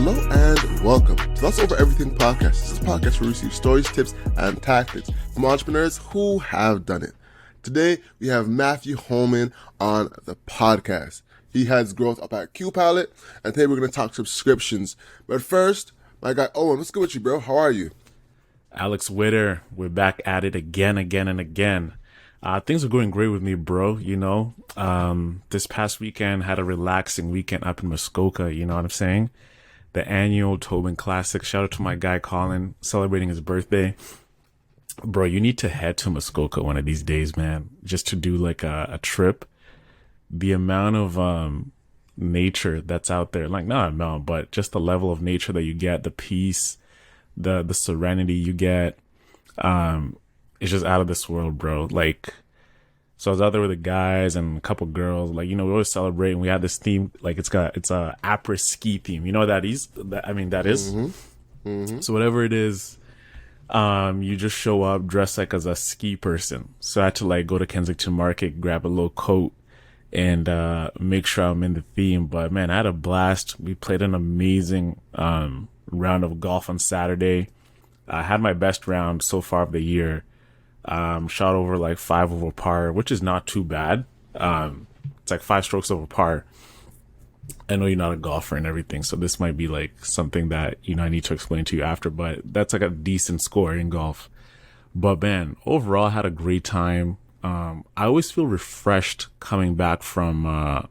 Hello and welcome to That's Over Everything podcast. This is a podcast where we receive stories, tips, and tactics from entrepreneurs who have done it. Today, we have Matthew Holman on the podcast. He has growth up at Qpilot, and today we're going to talk subscriptions. But first, my guy Owen, what's good with you, bro? How are you? Alex Witter, we're back at it again. Things are going great with me, bro. This past weekend had a relaxing weekend up in Muskoka. You know what I'm saying? The annual Tobin Classic. Shout out to my guy Colin celebrating his birthday. Bro, you need to head to Muskoka one of these days, man, just to do like a trip. The amount of nature that's out there, like not amount, but just the level of nature that you get, the peace, the serenity you get, it's just out of this world, bro. Like, so I was out there with the guys and a couple girls. Like, we always celebrate, and we had this theme. Like, it's a après ski theme. You know what that is? That is. Mm-hmm. So whatever it is, you just show up dressed like as a ski person. So I had to like go to Kensington Market, grab a little coat, and make sure I'm in the theme. But man, I had a blast. We played an amazing round of golf on Saturday. I had my best round so far of the year. Shot over like 5 over par, which is not too bad. It's like 5 strokes over par. I know you're not a golfer and everything, so this might be like something that, I need to explain to you after, but that's like a decent score in golf. But man, overall, I had a great time. I always feel refreshed coming back from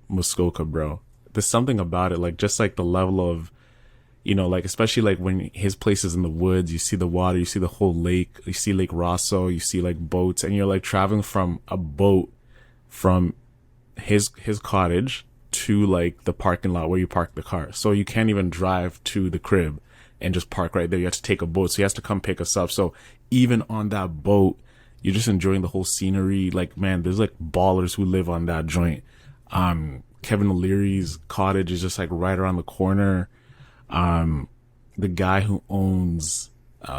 Muskoka, bro. There's something about it, like just like the level of, like especially like when his place is in the woods, you see the water, you see the whole lake, you see Lake Rosso, you see like boats, and you're like traveling from a boat from his cottage to like the parking lot where you park the car. So you can't even drive to the crib and just park right there. You have to take a boat. So he has to come pick us up. So even on that boat, you're just enjoying the whole scenery. Like, man, there's like ballers who live on that joint. Kevin O'Leary's cottage is just like right around the corner. The guy who owns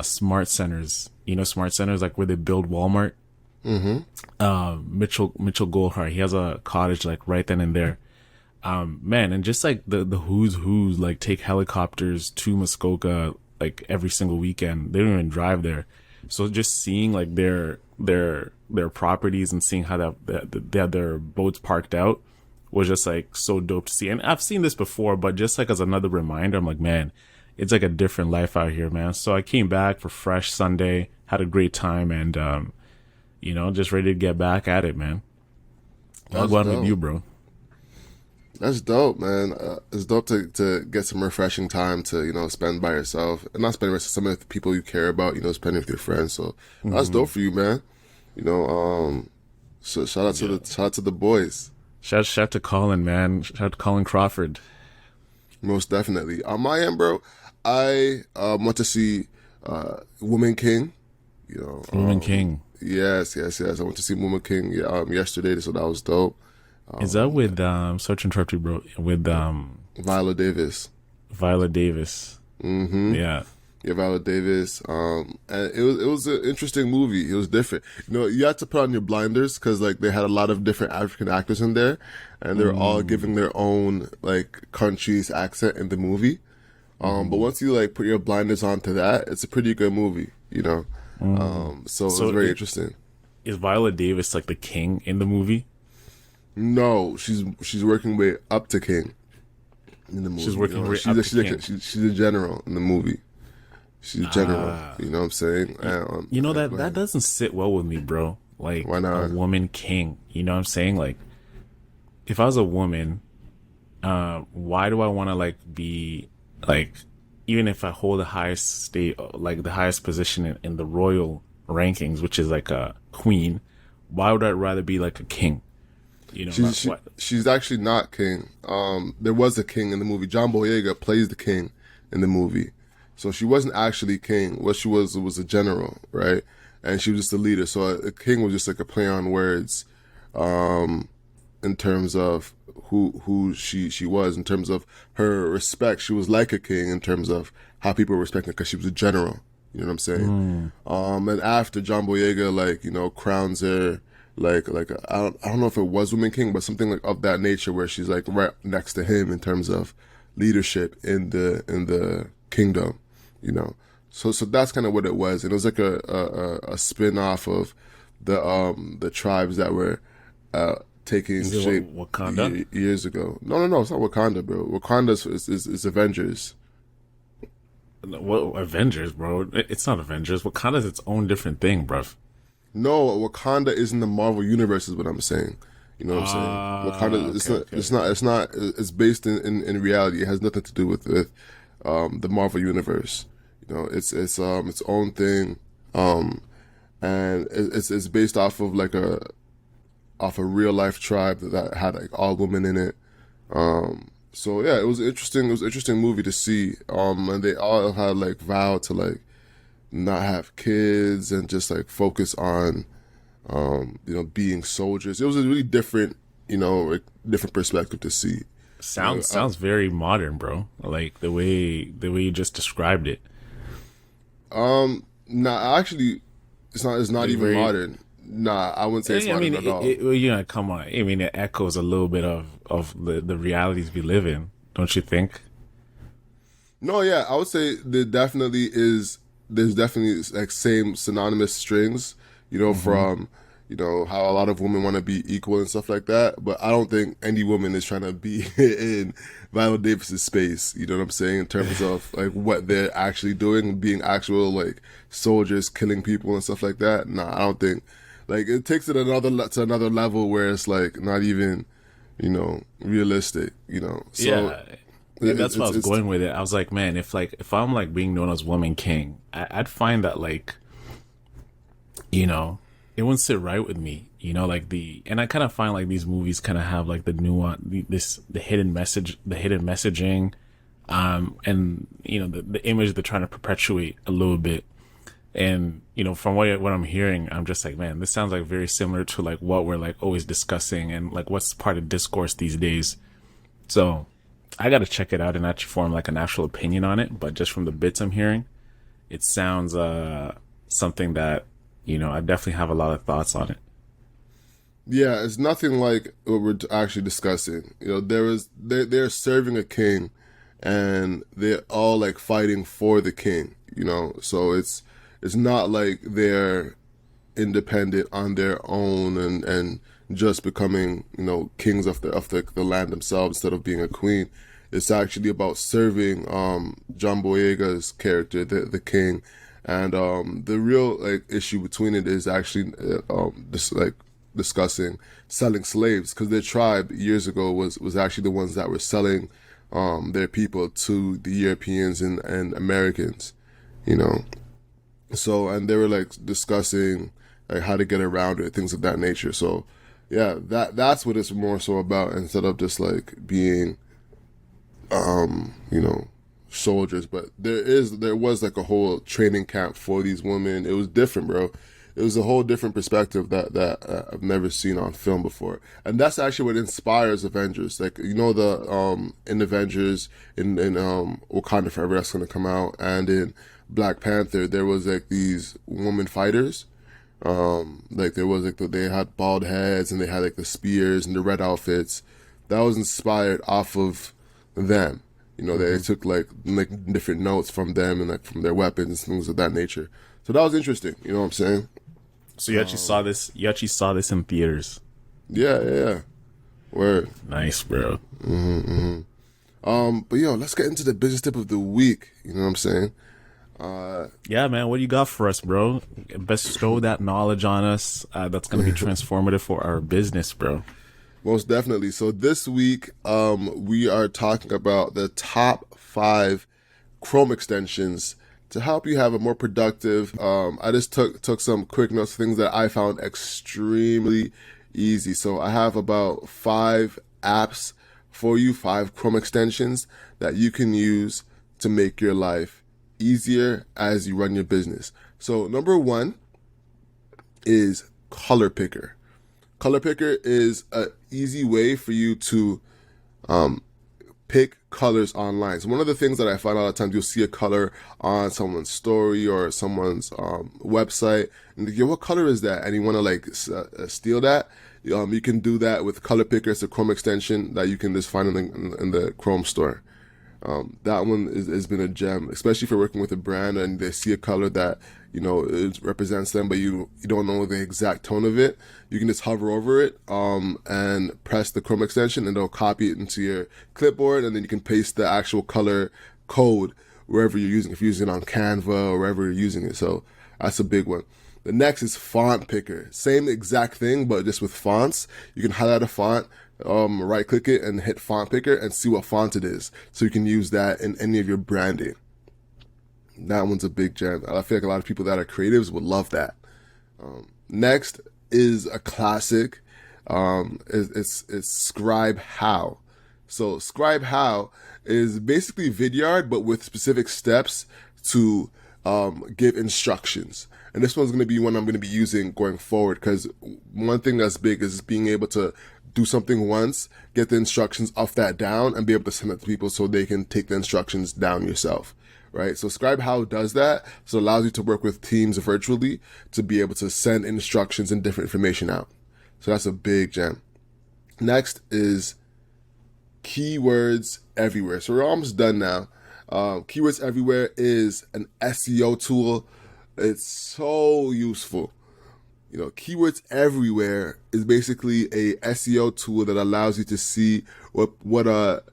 Smart Centers, Smart Centers, like where they build Walmart. Mm-hmm. Mitchell Goldhart, he has a cottage like right then and there. Man, and just like the who's like take helicopters to Muskoka like every single weekend. They don't even drive there. So just seeing like their properties and seeing how they have their boats parked out was just like so dope to see. And I've seen this before, but just like as another reminder, I'm like, man, it's like a different life out here, man. So I came back for fresh Sunday, had a great time, and just ready to get back at it, man. I'll go on with you, bro. That's dope, man. It's dope to get some refreshing time to, spend by yourself, and not spend with some of the people you care about, spending with your friends. So that's dope for you, man. So shout out to the boys. Shout out to Colin, man. Shout out to Colin Crawford. Most definitely. On my end, bro, I went to see Woman King. Woman King. Yes. I went to see Woman King yesterday, so that was dope. Is that with sorry to interrupt you, bro? With Viola Davis. Viola Davis. Mm-hmm. Yeah, Viola Davis. And it was an interesting movie. It was different. You had to put on your blinders because like they had a lot of different African actors in there, and they're all giving their own like country's accent in the movie. But once you like put your blinders onto that, it's a pretty good movie. So it was very interesting. Is Viola Davis like the king in the movie? No, she's working way up to king in the movie. She's working way up to king. She's a general in the movie. She's a general. You know what I'm saying? That doesn't sit well with me, bro. Like, why not? A woman king. You know what I'm saying? Like, if I was a woman, why do I want to like be like, even if I hold the highest the highest position in the royal rankings, which is like a queen, why would I rather be like a king? She's actually not king. There was a king in the movie. John Boyega plays the king in the movie. So she wasn't actually king. What she was a general, right? And she was just a leader. So a king was just like a play on words, in terms of who she was, in terms of her respect. She was like a king in terms of how people respect her because she was a general. You know what I'm saying? And after John Boyega, crowns her I don't know if it was Woman King, but something like of that nature where she's like right next to him in terms of leadership in the kingdom, you know. So that's kind of what it was, and it was like a spin off of the tribes that were taking shape Wakanda? years ago. No, it's not Wakanda, bro. Wakanda is Avengers. What Avengers, bro? It's not Avengers. Wakanda's its own different thing, bruv. No, Wakanda is in the Marvel universe, is what I'm saying. You know what I'm saying? Wakanda, it's based in reality. It has nothing to do with the Marvel universe. You know, it's its own thing, and it's based off of a real life tribe that had like all women in it. So yeah, it was interesting. It was an interesting movie to see. And they all had like vowed to like not have kids and just like focus on being soldiers. It was a really different, like, different perspective to see. Sounds very modern, bro. Like the way you just described it. Nah, actually, it's not even modern. Nah, I wouldn't say it's modern at all. Come on. I mean, it echoes a little bit of the realities we live in, don't you think? No, yeah, I would say there's definitely like same synonymous strings, from, how a lot of women want to be equal and stuff like that. But I don't think any woman is trying to be in Viola Davis's space, you know what I'm saying, in terms of like what they're actually doing, being actual like soldiers, killing people and stuff like that. Nah, I don't think, like, it takes it to another level where it's like not even, realistic, So yeah, that's what I was going with it. I was like, man, if I'm like being known as woman king, I'd find that like, it wouldn't sit right with me, and I kind of find like these movies kind of have like the nuance, the hidden messaging, and the image they're trying to perpetuate a little bit. And, from what I'm hearing, I'm just like, man, this sounds like very similar to like what we're like always discussing and like what's part of discourse these days. So I got to check it out and actually form like an actual opinion on it. But just from the bits I'm hearing, it sounds something that, I definitely have a lot of thoughts on it. Yeah, it's nothing like what we're actually discussing. They're serving a king, and they're all like fighting for the king. So it's not like they're independent on their own and just becoming, kings of the land themselves instead of being a queen. It's actually about serving John Boyega's character, the king, and the real like issue between it is actually discussing selling slaves, because their tribe years ago was actually the ones that were selling their people to the Europeans and Americans, So, and they were like discussing like how to get around it, things of that nature. So, yeah, that's what it's more so about, instead of just like being, soldiers. But there was like a whole training camp for these women. It was different, bro. It was a whole different perspective that I've never seen on film before. And that's actually what inspires Avengers. Like, the in Avengers, in Wakanda Forever, that's going to come out, and in Black Panther, there was like these woman fighters. Like there was like they had bald heads and they had like the spears and the red outfits. That was inspired off of them. They took like different notes from them and like from their weapons and things of that nature. So that was interesting. You know what I'm saying? So you actually saw this. You actually saw this in theaters. Yeah. Word. Nice, bro. But let's get into the business tip of the week. You know what I'm saying? Yeah, man, what do you got for us, bro? Bestow that knowledge on us. That's going to be transformative for our business, bro. Most definitely. So this week, we are talking about the top 5 Chrome extensions to help you have a more productive. I just took some quick notes, things that I found extremely easy. So I have about 5 apps for you, 5 Chrome extensions that you can use to make your life easier as you run your business. So number 1 is Color Picker. Color Picker is an easy way for you to pick colors online. So one of the things that I find a lot of times, you'll see a color on someone's story or someone's website, and you go, what color is that? And you want to like steal that. You can do that with Color Picker. It's a Chrome extension that you can just find in the Chrome store. That one has been a gem, especially if you're working with a brand and they see a color that, it represents them, but you don't know the exact tone of it. You can just hover over it, and press the Chrome extension, and it'll copy it into your clipboard, and then you can paste the actual color code wherever you're using, if you're using it on Canva or wherever you're using it. So that's a big one. The next is font picker. Same exact thing, but just with fonts. You can highlight a font, right click it and hit font picker and see what font it is. So you can use that in any of your branding. That one's a big gem. I feel like a lot of people that are creatives would love that. Next is a classic. It's Scribe How. So Scribe How is basically Vidyard, but with specific steps to give instructions. And this one's going to be one I'm going to be using going forward, because one thing that's big is being able to do something once, get the instructions off that down, and be able to send it to people so they can take the instructions down yourself. Right? So Scribe How does that. So it allows you to work with teams virtually to be able to send instructions and different information out. So that's a big gem. Next is Keywords Everywhere. So we're almost done now. Keywords Everywhere is an SEO tool. It's so useful. Keywords Everywhere is basically a SEO tool that allows you to see what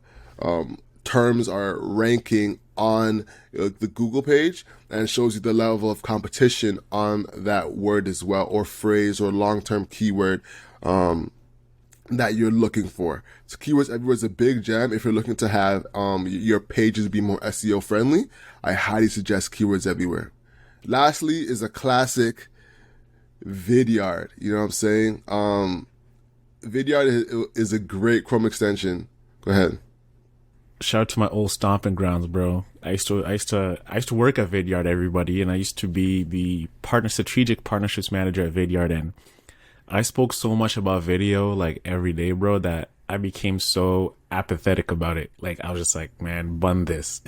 terms are ranking on the Google page, and shows you the level of competition on that word as well, or phrase, or long-term keyword that you're looking for. So Keywords Everywhere is a big gem. If you're looking to have your pages be more SEO friendly, I highly suggest Keywords Everywhere. Lastly is a classic, Vidyard. You know what I'm saying? Vidyard is a great Chrome extension. Go ahead. Shout out to my old stomping grounds, bro. I used to work at Vidyard, everybody, and I used to be the strategic partnerships manager at Vidyard, and I spoke so much about video like every day, bro, that I became so apathetic about it. Like, I was just like, man, bun this,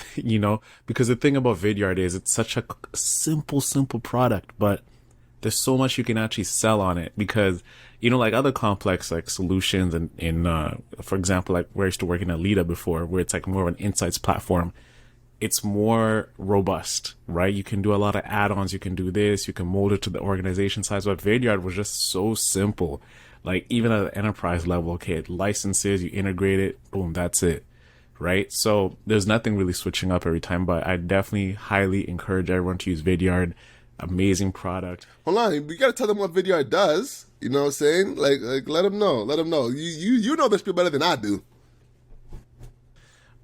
because the thing about Vidyard is it's such a simple product, but there's so much you can actually sell on it, because like other complex like solutions and for example, like where I used to work in Alita before, where it's like more of an insights platform, it's more robust, right? You can do a lot of add-ons, you can do this, you can mold it to the organization size. But Vidyard was just so simple, like even at the enterprise level. Okay, it licenses, you integrate it, boom, that's it, right? So there's nothing really switching up every time, but I definitely highly encourage everyone to use Vidyard. Amazing product. Hold on, we gotta tell them what Vidyard does. You know what I'm saying? Like let them know. You know this people better than I do.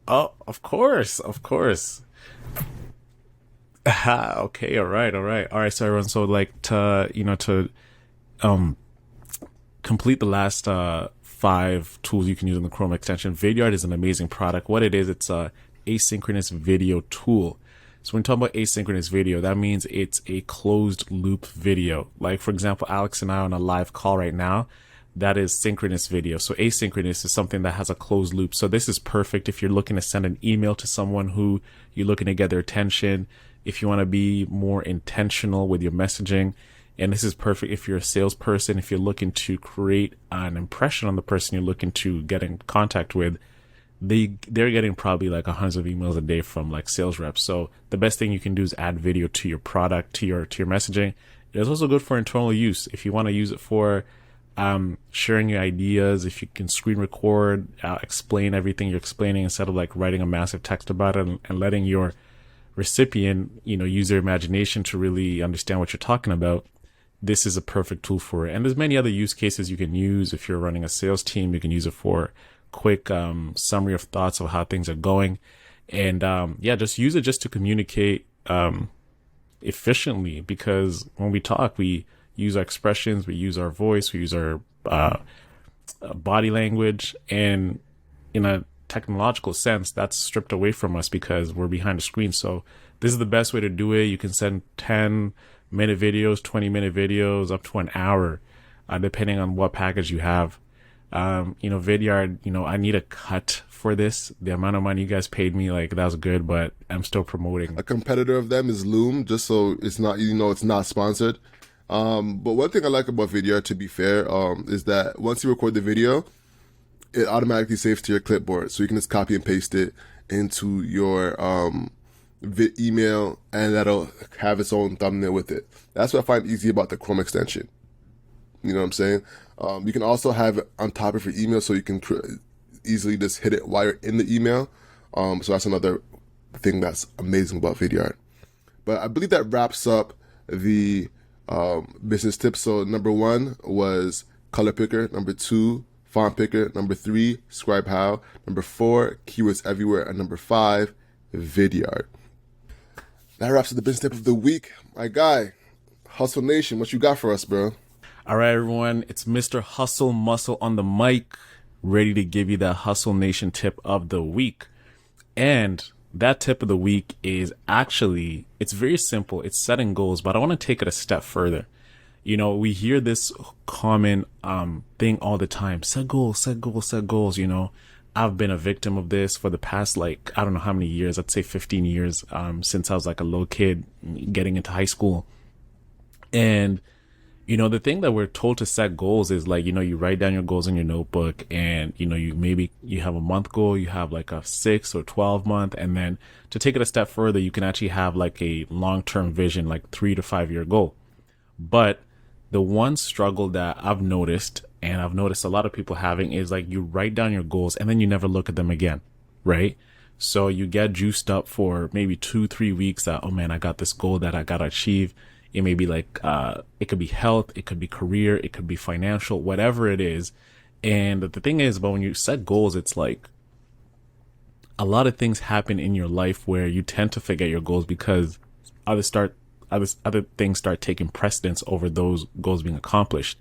Oh, of course. Okay, all right. So everyone, so like to complete the last 5 tools you can use in the Chrome extension, Vidyard is an amazing product. What it is, it's a asynchronous video tool. So when we talk about asynchronous video, that means it's a closed loop video. Like, for example, Alex and I are on a live call right now. That is synchronous video. So asynchronous is something that has a closed loop. So this is perfect if you're looking to send an email to someone who you're looking to get their attention, if you want to be more intentional with your messaging. And this is perfect if you're a salesperson, if you're looking to create an impression on the person you're looking to get in contact with. They're getting probably like hundreds of emails a day from like sales reps. So the best thing you can do is add video to your product, to your messaging. It's also good for internal use. If you want to use it for sharing your ideas, if you can screen record, explain everything you're explaining instead of like writing a massive text about it, and letting your recipient, use their imagination to really understand what you're talking about. This is a perfect tool for it. And there's many other use cases you can use. If you're running a sales team, you can use it for quick summary of thoughts of how things are going, and just use it just to communicate efficiently, because when we talk, we use our expressions, we use our voice, we use our body language, and in a technological sense, that's stripped away from us because we're behind a screen. So this is the best way to do it. You can send 10-minute videos, 20-minute videos, up to an hour, depending on what package you have. Vidyard, I need a cut for this. The amount of money you guys paid me, like, that was good, but I'm still promoting. A competitor of them is Loom, just so it's not, it's not sponsored. But one thing I like about Vidyard, to be fair, is that once you record the video, it automatically saves to your clipboard. So you can just copy and paste it into your email, and that'll have its own thumbnail with it. That's what I find easy about the Chrome extension. You know what I'm saying? You can also have it on top of your email, so you can easily just hit it while you're in the email. So that's another thing that's amazing about Vidyard. But I believe that wraps up the business tips. So number 1 was color picker. Number 2, font picker. Number 3, scribe how. Number 4, keywords everywhere. And number 5, Vidyard. That wraps up the business tip of the week. My guy, Hustle Nation, what you got for us, bro? All right, everyone. It's Mr. Hustle Muscle on the mic, ready to give you the Hustle Nation tip of the week. And that tip of the week is actually, it's very simple. It's setting goals, but I want to take it a step further. You know, we hear this common thing all the time. Set goals, set goals, set goals. You know, I've been a victim of this for the past, like, I don't know how many years, I'd say 15 years, since I was like a little kid getting into high school. And, you know, the thing that we're told to set goals is like, you know, you write down your goals in your notebook, and, you know, you have a month goal, you have like a 6 or 12 month. And then to take it a step further, you can actually have like a long-term vision, like 3 to 5 year goal. But the one struggle that I've noticed, and I've noticed a lot of people having, is like you write down your goals and then you never look at them again, right? So you get juiced up for maybe 2-3 weeks that, oh man, I got this goal that I got to achieve. It may be like, it could be health, it could be career, it could be financial, whatever it is. And the thing is, but when you set goals, it's like a lot of things happen in your life where you tend to forget your goals because other things start taking precedence over those goals being accomplished.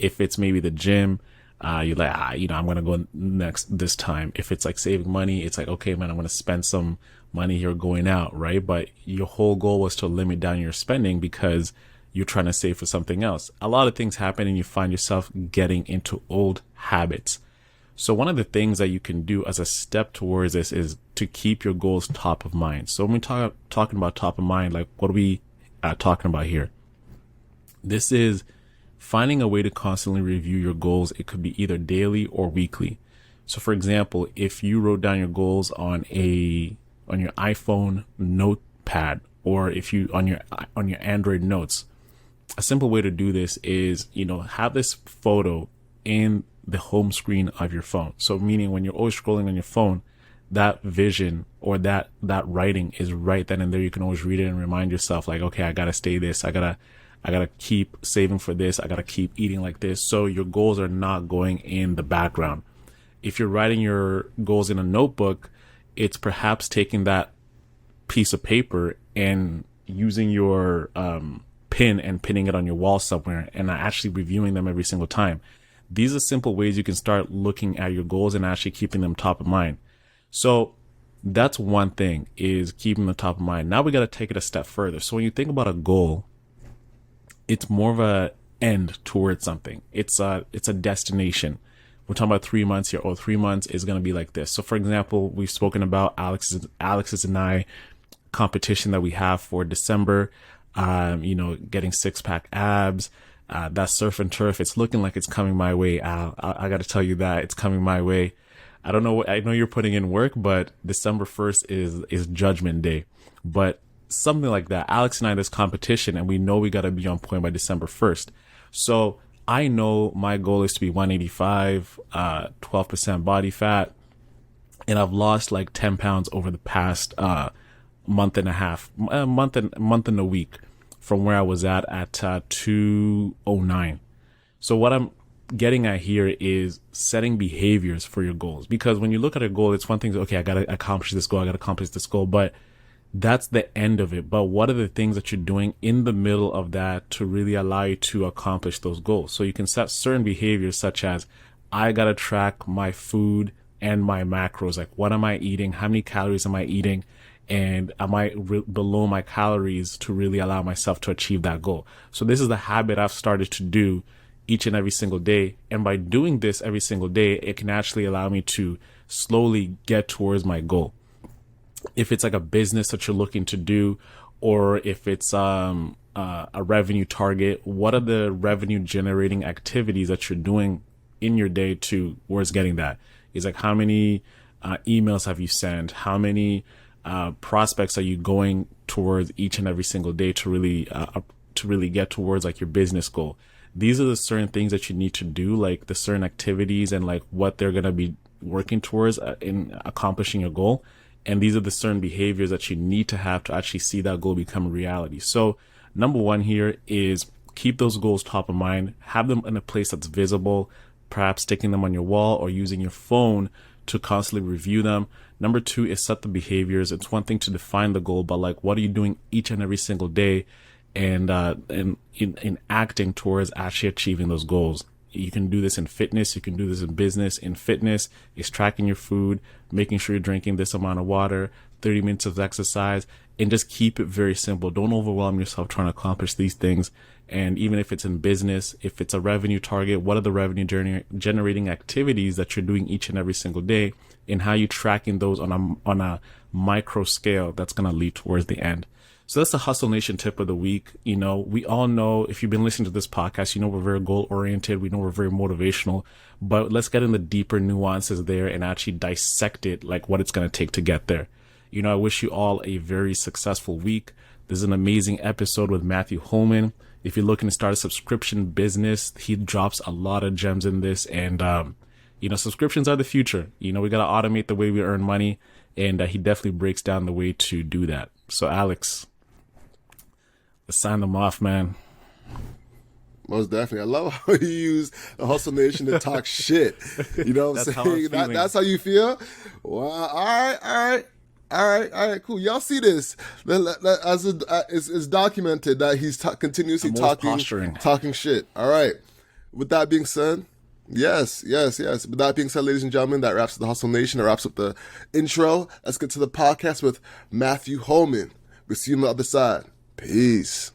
If it's maybe the gym, you're like, you know, I'm going to go next this time. If it's like saving money, it's like, okay, man, I'm going to spend some money here going out, right? But your whole goal was to limit down your spending because you're trying to save for something else. A lot of things happen and you find yourself getting into old habits. So one of the things that you can do as a step towards this is to keep your goals top of mind. So when we talking about top of mind, like what are we talking about here? This is finding a way to constantly review your goals. It could be either daily or weekly. So for example, if you wrote down your goals on your iPhone notepad, or if you on your Android notes, a simple way to do this is, you know, have this photo in the home screen of your phone. So meaning when you're always scrolling on your phone, that vision or that writing is right then and there. You can always read it and remind yourself like, okay, I gotta stay this. I gotta keep saving for this. I gotta keep eating like this. So your goals are not going in the background. If you're writing your goals in a notebook, it's perhaps taking that piece of paper and using your pin and pinning it on your wall somewhere and actually reviewing them every single time. These are simple ways you can start looking at your goals and actually keeping them top of mind. So that's one thing, is keeping them top of mind. Now we got to take it a step further. So when you think about a goal, it's more of a end towards something. It's a destination. We're talking about 3 months here. 3 months is going to be like this. So for example, we've spoken about Alex's and I competition that we have for December, you know, getting 6-pack abs, that surf and turf. It's looking like it's coming my way, Al. I got to tell you that it's coming my way. I don't know. I know you're putting in work, but December 1st is Judgment Day. But something like that. Alex and I, this competition, and we know we got to be on point by December 1st. So I know my goal is to be 185, 12% body fat. And I've lost like 10 pounds over the past month and a week from where I was at 209. So what I'm getting at here is setting behaviors for your goals, because when you look at a goal, it's one thing, okay, I got to accomplish this goal, but that's the end of it. But what are the things that you're doing in the middle of that to really allow you to accomplish those goals? So you can set certain behaviors such as, I got to track my food and my macros. Like, what am I eating? How many calories am I eating? And am I below my calories to really allow myself to achieve that goal? So this is the habit I've started to do each and every single day. And by doing this every single day, it can actually allow me to slowly get towards my goal. If it's like a business that you're looking to do, or if it's a revenue target, what are the revenue generating activities that you're doing in your day towards getting that? Is like, how many emails have you sent? How many prospects are you going towards each and every single day to really get towards like your business goal? These are the certain things that you need to do, like the certain activities and like what they're going to be working towards in accomplishing your goal. And these are the certain behaviors that you need to have to actually see that goal become a reality. So number one here is keep those goals top of mind, have them in a place that's visible, perhaps sticking them on your wall or using your phone to constantly review them. Number two is set the behaviors. It's one thing to define the goal, but like, what are you doing each and every single day and in acting towards actually achieving those goals? You can do this in fitness. You can do this in business. In fitness, it's tracking your food, making sure you're drinking this amount of water, 30 minutes of exercise, and just keep it very simple. Don't overwhelm yourself trying to accomplish these things. And even if it's in business, if it's a revenue target, what are the revenue generating activities that you're doing each and every single day, and how you tracking those on a micro scale that's going to lead towards the end. So that's the Hustle Nation tip of the week. You know, we all know, if you've been listening to this podcast, you know, we're very goal oriented. We know we're very motivational, but let's get in the deeper nuances there and actually dissect it, like what it's going to take to get there. You know, I wish you all a very successful week. This is an amazing episode with Matthew Holman. If you're looking to start a subscription business, he drops a lot of gems in this. And, you know, subscriptions are the future. You know, we got to automate the way we earn money. And he definitely breaks down the way to do that. So, Alex, let's sign them off, man. Most definitely. I love how you use the Hustle Nation to talk shit. You know what I'm saying? That's how you feel? Wow. All right, cool. Y'all see this? As it's documented that he's continuously talking shit. All right. With that being said, yes. With that being said, ladies and gentlemen, that wraps up the Hustle Nation. That wraps up the intro. Let's get to the podcast with Matthew Holman. We'll see you on the other side. Peace.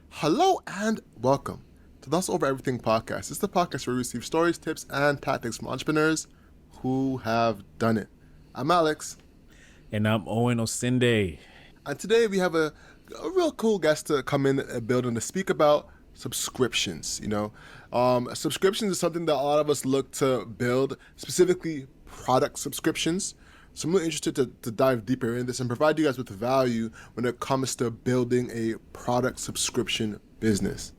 Hello and welcome to the Hustle Over Everything podcast. This is the podcast where we receive stories, tips, and tactics from entrepreneurs who have done it. I'm Alex. And I'm Owen Osinde. And today we have a real cool guest to come in and build and to speak about subscriptions. You know, subscriptions is something that a lot of us look to build, specifically product subscriptions. So I'm really interested to dive deeper in this and provide you guys with value when it comes to building a product subscription business.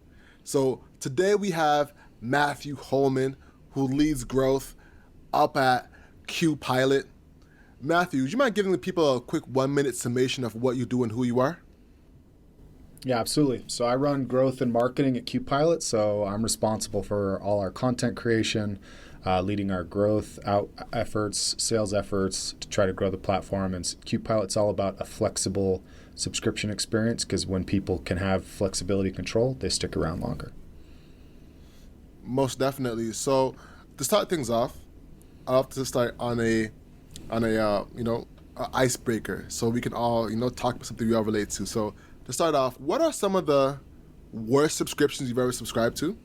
So today we have Matthew Holman, who leads growth up at Qpilot. Matthew, would you mind giving the people a quick 1-minute summation of what you do and who you are? Yeah, absolutely. So I run growth and marketing at Qpilot. So I'm responsible for all our content creation, leading our growth efforts, sales efforts to try to grow the platform. And Qpilot's all about a flexible subscription experience, because when people can have flexibility control, they stick around longer. Most definitely. So to start things off, I'll have to start on a icebreaker, so we can all, talk about something we all relate to. So to start off, what are some of the worst subscriptions you've ever subscribed to?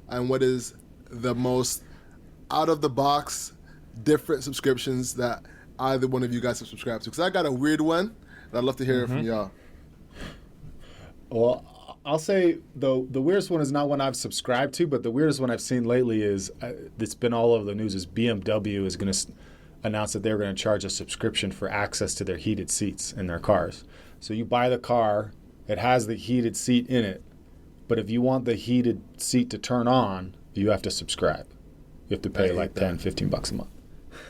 And what is the most out of the box different subscriptions that either one of you guys have subscribed to? Because I got a weird one, and I'd love to hear it from y'all. Well, I'll say the weirdest one is not one I've subscribed to, but the weirdest one I've seen lately is, it's been all over the news, is BMW is going to announce that they're going to charge a subscription for access to their heated seats in their cars. So you buy the car, it has the heated seat in it, but if you want the heated seat to turn on, you have to subscribe. You have to pay like $10-15 a month.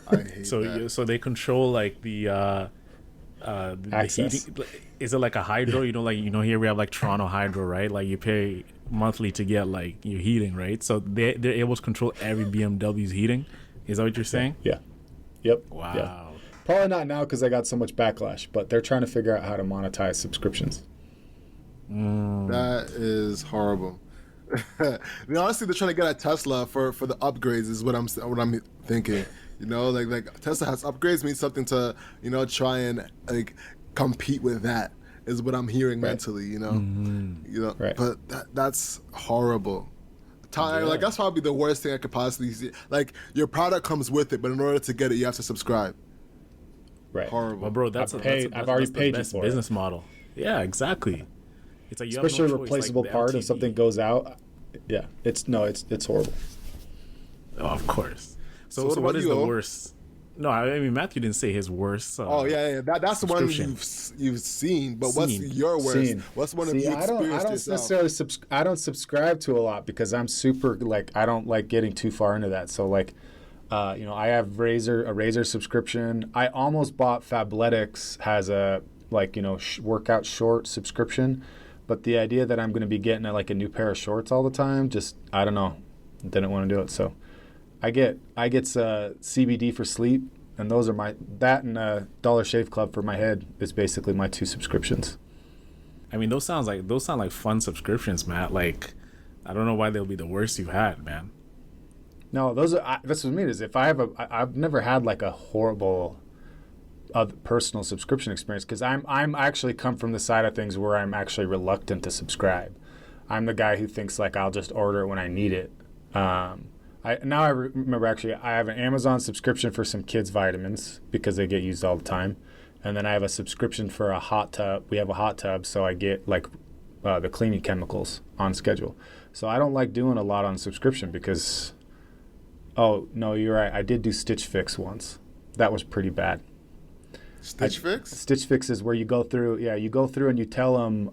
I hate that. So they control like the access. heating. Is it like a hydro? Here we have like Toronto Hydro, right? Like you pay monthly to get like your heating, right? So they're able to control every BMW's heating. Is that what you're saying? Yeah. Yep. Wow. Yeah. Probably not now because I got so much backlash, but they're trying to figure out how to monetize subscriptions. That is horrible. Honestly, they're trying to get at Tesla for the upgrades is what I'm thinking. Like Tesla has upgrades, means something to try and like compete with that is what I'm hearing mentally. Right. But that's horrible. Like that's probably the worst thing I could possibly see. Like your product comes with it, but in order to get it, you have to subscribe. Right. Horrible. Well, bro, I've already paid the you best for business model. Yeah, exactly. It's like especially a replaceable part if something goes out. Yeah, it's horrible. Oh, of course. So what what about is you, the O? worst? No, I mean Matthew didn't say his worst. Oh yeah. That's the one subscription. you've seen. But what's Seen. your worst? Seen. What's one of See, you I don't experienced yourself? necessarily I don't subscribe to a lot because I'm super like I don't like getting too far into that. So like, I have a Razor subscription. I almost bought Fabletics has a workout short subscription, but the idea that I'm going to be getting a new pair of shorts all the time, just I don't know, didn't want to do it. So I get CBD for sleep, and those are that and Dollar Shave Club for my head is basically my 2 subscriptions. I mean, those sound like fun subscriptions, Matt. Like, I don't know why they'll be the worst you've had, man. No, that's what I mean is if I've never had like a horrible personal subscription experience because I'm actually come from the side of things where I'm actually reluctant to subscribe. I'm the guy who thinks like I'll just order it when I need it. I remember actually I have an Amazon subscription for some kids' vitamins because they get used all the time, and then I have a subscription for a hot tub. We have a hot tub, so I get the cleaning chemicals on schedule. So I don't like doing a lot on subscription because, oh no, you're right. I did do Stitch Fix once. That was pretty bad. Stitch Fix? Stitch Fix is where you go through and you tell them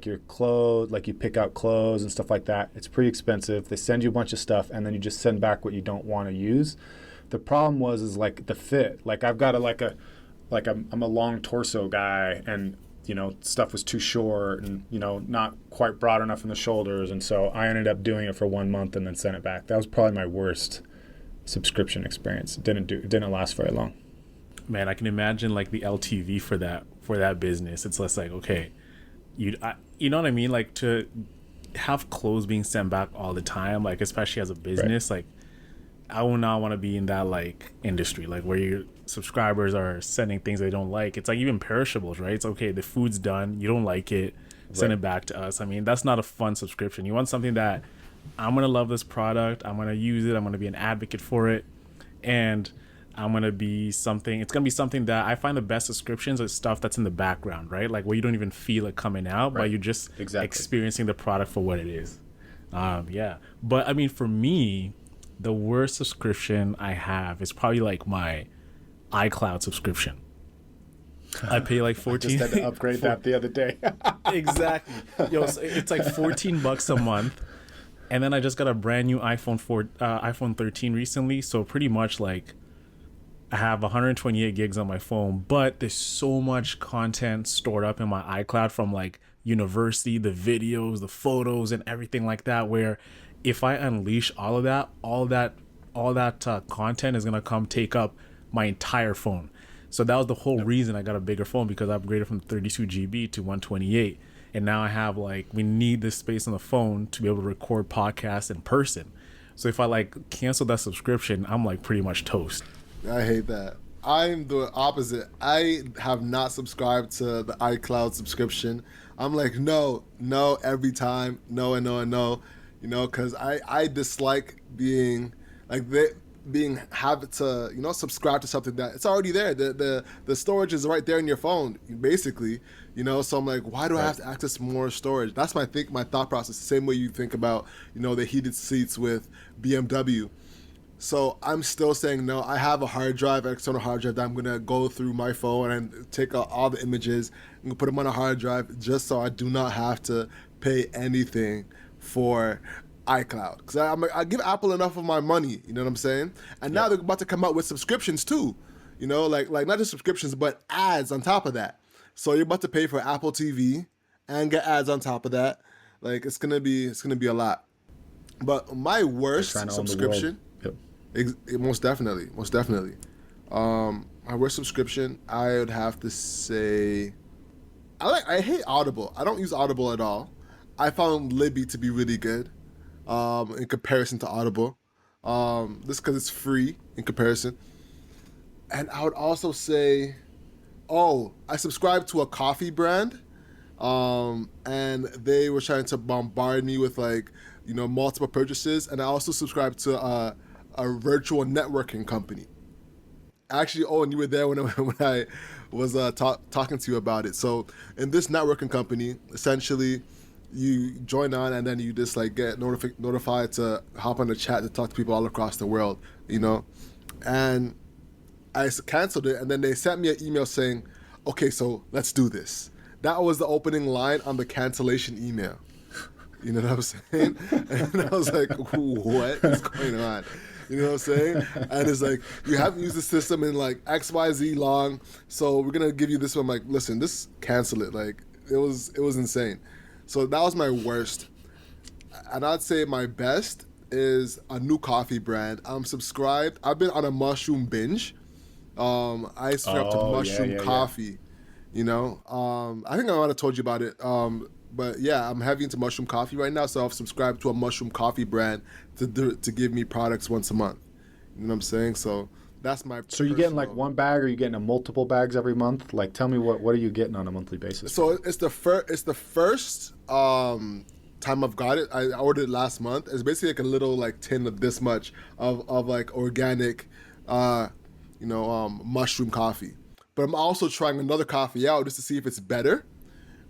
your clothes, like you pick out clothes and stuff like that. It's pretty expensive. They send you a bunch of stuff and then you just send back what you don't want to use. The problem is like the fit. Like I've got I'm a long torso guy and stuff was too short and not quite broad enough in the shoulders, and so I ended up doing it for 1 month and then sent it back. That was probably my worst subscription experience. It didn't last very long. Man, I can imagine like the LTV for that business. It's less like, okay, you know what I mean? Like to have clothes being sent back all the time, like especially as a business, right. Like I would not want to be in that like industry, like where your subscribers are sending things they don't like. It's like even perishables, right? It's okay, the food's done, you don't like it, send it back to us. I mean, that's not a fun subscription. You want something that I'm gonna love this product, I'm gonna use it, I'm gonna be an advocate for it, and it's gonna be something that I find the best subscriptions is stuff that's in the background, right? Like where you don't even feel it coming out, right. But you're just experiencing the product for what it is. Yeah. But I mean, for me, the worst subscription I have is probably like my iCloud subscription. I pay like 14. I just had to upgrade that the other day. Exactly. Yo, it's like $14 a month. And then I just got a brand new iPhone 13 recently. So pretty much like I have 128 gigs on my phone, but there's so much content stored up in my iCloud from like university, the videos, the photos, and everything like that, where if I unleash all that content is gonna come take up my entire phone. So that was the whole reason I got a bigger phone, because I upgraded from 32 GB to 128, and now I have we need this space on the phone to be able to record podcasts in person. So if I cancel that subscription, I'm pretty much toast. I hate that. I'm the opposite. I have not subscribed to the iCloud subscription. I'm no every time, no, because I dislike being having to subscribe to something that it's already there. The storage is right there in your phone, basically. So I'm why do I have to access more storage? That's my thought process. The same way you think about the heated seats with BMW. So I'm still saying no. I have a hard drive, an external hard drive that I'm gonna go through my phone and take out all the images and put them on a hard drive, just so I do not have to pay anything for iCloud. Because I give Apple enough of my money, you know what I'm saying? And now they're about to come out with subscriptions too, like not just subscriptions but ads on top of that. So you're about to pay for Apple TV and get ads on top of that. It's gonna be a lot. But my worst subscription. Most definitely. My worst subscription, I would have to say, I hate Audible. I don't use Audible at all. I found Libby to be really good in comparison to Audible. Just because it's free in comparison. And I would also say, I subscribed to a coffee brand, and they were trying to bombard me with multiple purchases. And I also subscribed to a virtual networking company. Actually, Owen, you were there when I was talking to you about it. So in this networking company, essentially, you join on and then you just get notified to hop on the chat to talk to people all across the world, And I canceled it, and then they sent me an email saying, okay, so let's do this. That was the opening line on the cancellation email. You know what I'm saying? And I was like, what is going on? You know what I'm saying? And it's like, you haven't used the system in like XYZ long, so we're going to give you this one. I'm like, listen, just cancel it. Like, it was insane. So that was my worst. And I'd say my best is a new coffee brand. I'm subscribed. I've been on a mushroom binge. I subscribe to mushroom coffee. You know, I think I might have told you about it. But yeah, I'm heavy into mushroom coffee right now, so I've subscribed to a mushroom coffee brand to give me products once a month. You know what I'm saying? So that's my. So you're getting like one bag, or are you getting a multiple bags every month? Like, tell me what are you getting on a monthly basis? So it's the first time I've got it. I ordered it last month. It's basically like a little like tin of this much of like organic, mushroom coffee. But I'm also trying another coffee out just to see if it's better.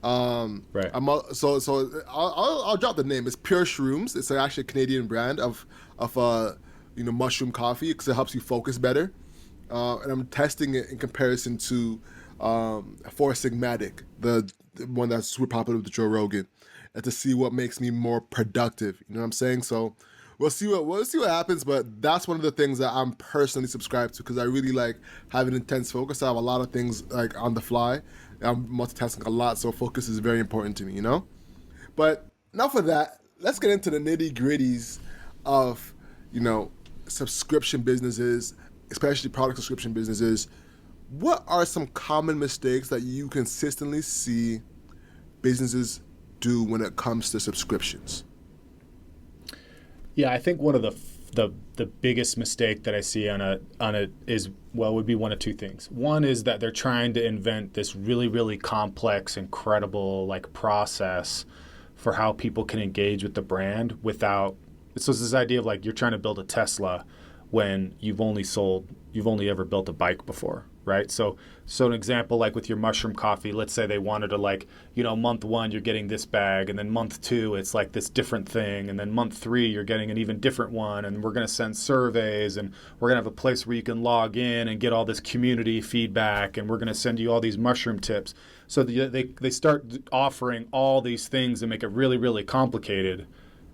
Right. I'll drop the name. It's Pure Shrooms. It's actually a Canadian brand of mushroom coffee because it helps you focus better. And I'm testing it in comparison to Four Sigmatic, the one that's super popular with Joe Rogan, and to see what makes me more productive. You know what I'm saying? So we'll see what happens. But that's one of the things that I'm personally subscribed to because I really like having intense focus. I have a lot of things like on the fly. I'm multitasking a lot, so focus is very important to me, you know? But enough of that. Let's get into the nitty-gritties of, subscription businesses, especially product subscription businesses. What are some common mistakes that you consistently see businesses do when it comes to subscriptions? Yeah, I think one of the biggest mistake that I see on it is, would be one of two things. One is that they're trying to invent this really, really complex, incredible like process for how people can engage with the brand without. So it's this idea of like you're trying to build a Tesla when you've only ever built a bike before, right? So an example, like with your mushroom coffee, let's say they wanted to month 1, you're getting this bag, and then month 2, it's like this different thing. And then month 3, you're getting an even different one. And we're going to send surveys, and we're going to have a place where you can log in and get all this community feedback. And we're going to send you all these mushroom tips. So they start offering all these things and make it really, really complicated.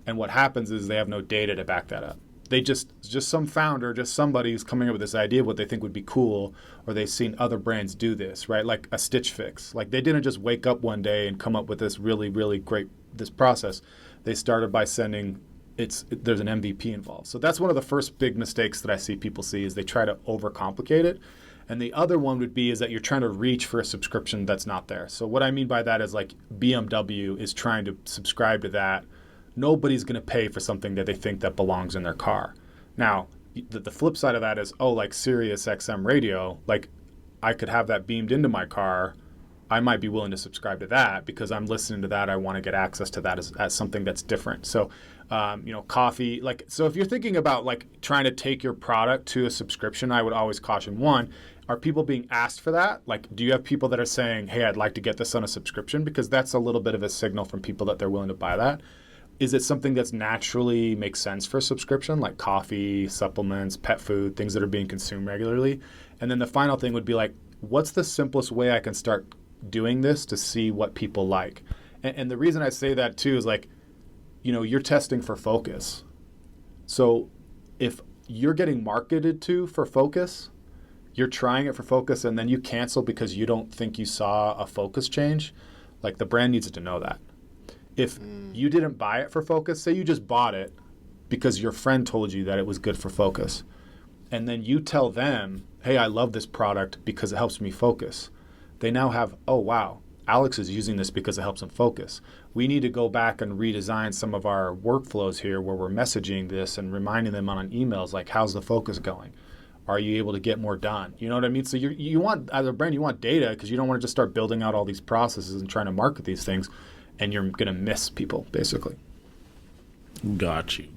And what happens is they have no data to back that up. They just some founder, just somebody who's coming up with this idea of what they think would be cool, or they've seen other brands do this, right? Like a Stitch Fix. Like they didn't just wake up one day and come up with this really, really great this process. They started by sending there's an MVP involved. So that's one of the first big mistakes that I see people see is they try to overcomplicate it. And the other one would be is that you're trying to reach for a subscription that's not there. So what I mean by that is like BMW is trying to subscribe to that. Nobody's going to pay for something that they think that belongs in their car. Now, the flip side of that is, like Sirius XM radio, like I could have that beamed into my car. I might be willing to subscribe to that because I'm listening to that. I want to get access to that as something that's different. So, coffee, so if you're thinking about like trying to take your product to a subscription, I would always caution one, are people being asked for that? Like, do you have people that are saying, hey, I'd like to get this on a subscription? Because that's a little bit of a signal from people that they're willing to buy that. Is it something that's naturally makes sense for a subscription, like coffee, supplements, pet food, things that are being consumed regularly? And then the final thing would be like, what's the simplest way I can start doing this to see what people like? And the reason I say that too is like, you're testing for focus. So if you're getting marketed to for focus, you're trying it for focus, and then you cancel because you don't think you saw a focus change, like the brand needs to know that. If you didn't buy it for focus, say you just bought it because your friend told you that it was good for focus, and then you tell them, hey, I love this product because it helps me focus. They now have, oh, wow, Alex is using this because it helps him focus. We need to go back and redesign some of our workflows here where we're messaging this and reminding them on emails, like, how's the focus going? Are you able to get more done? You know what I mean? So you want, as a brand, you want data because you don't want to just start building out all these processes and trying to market these things. And you're going to miss people, basically. Got you.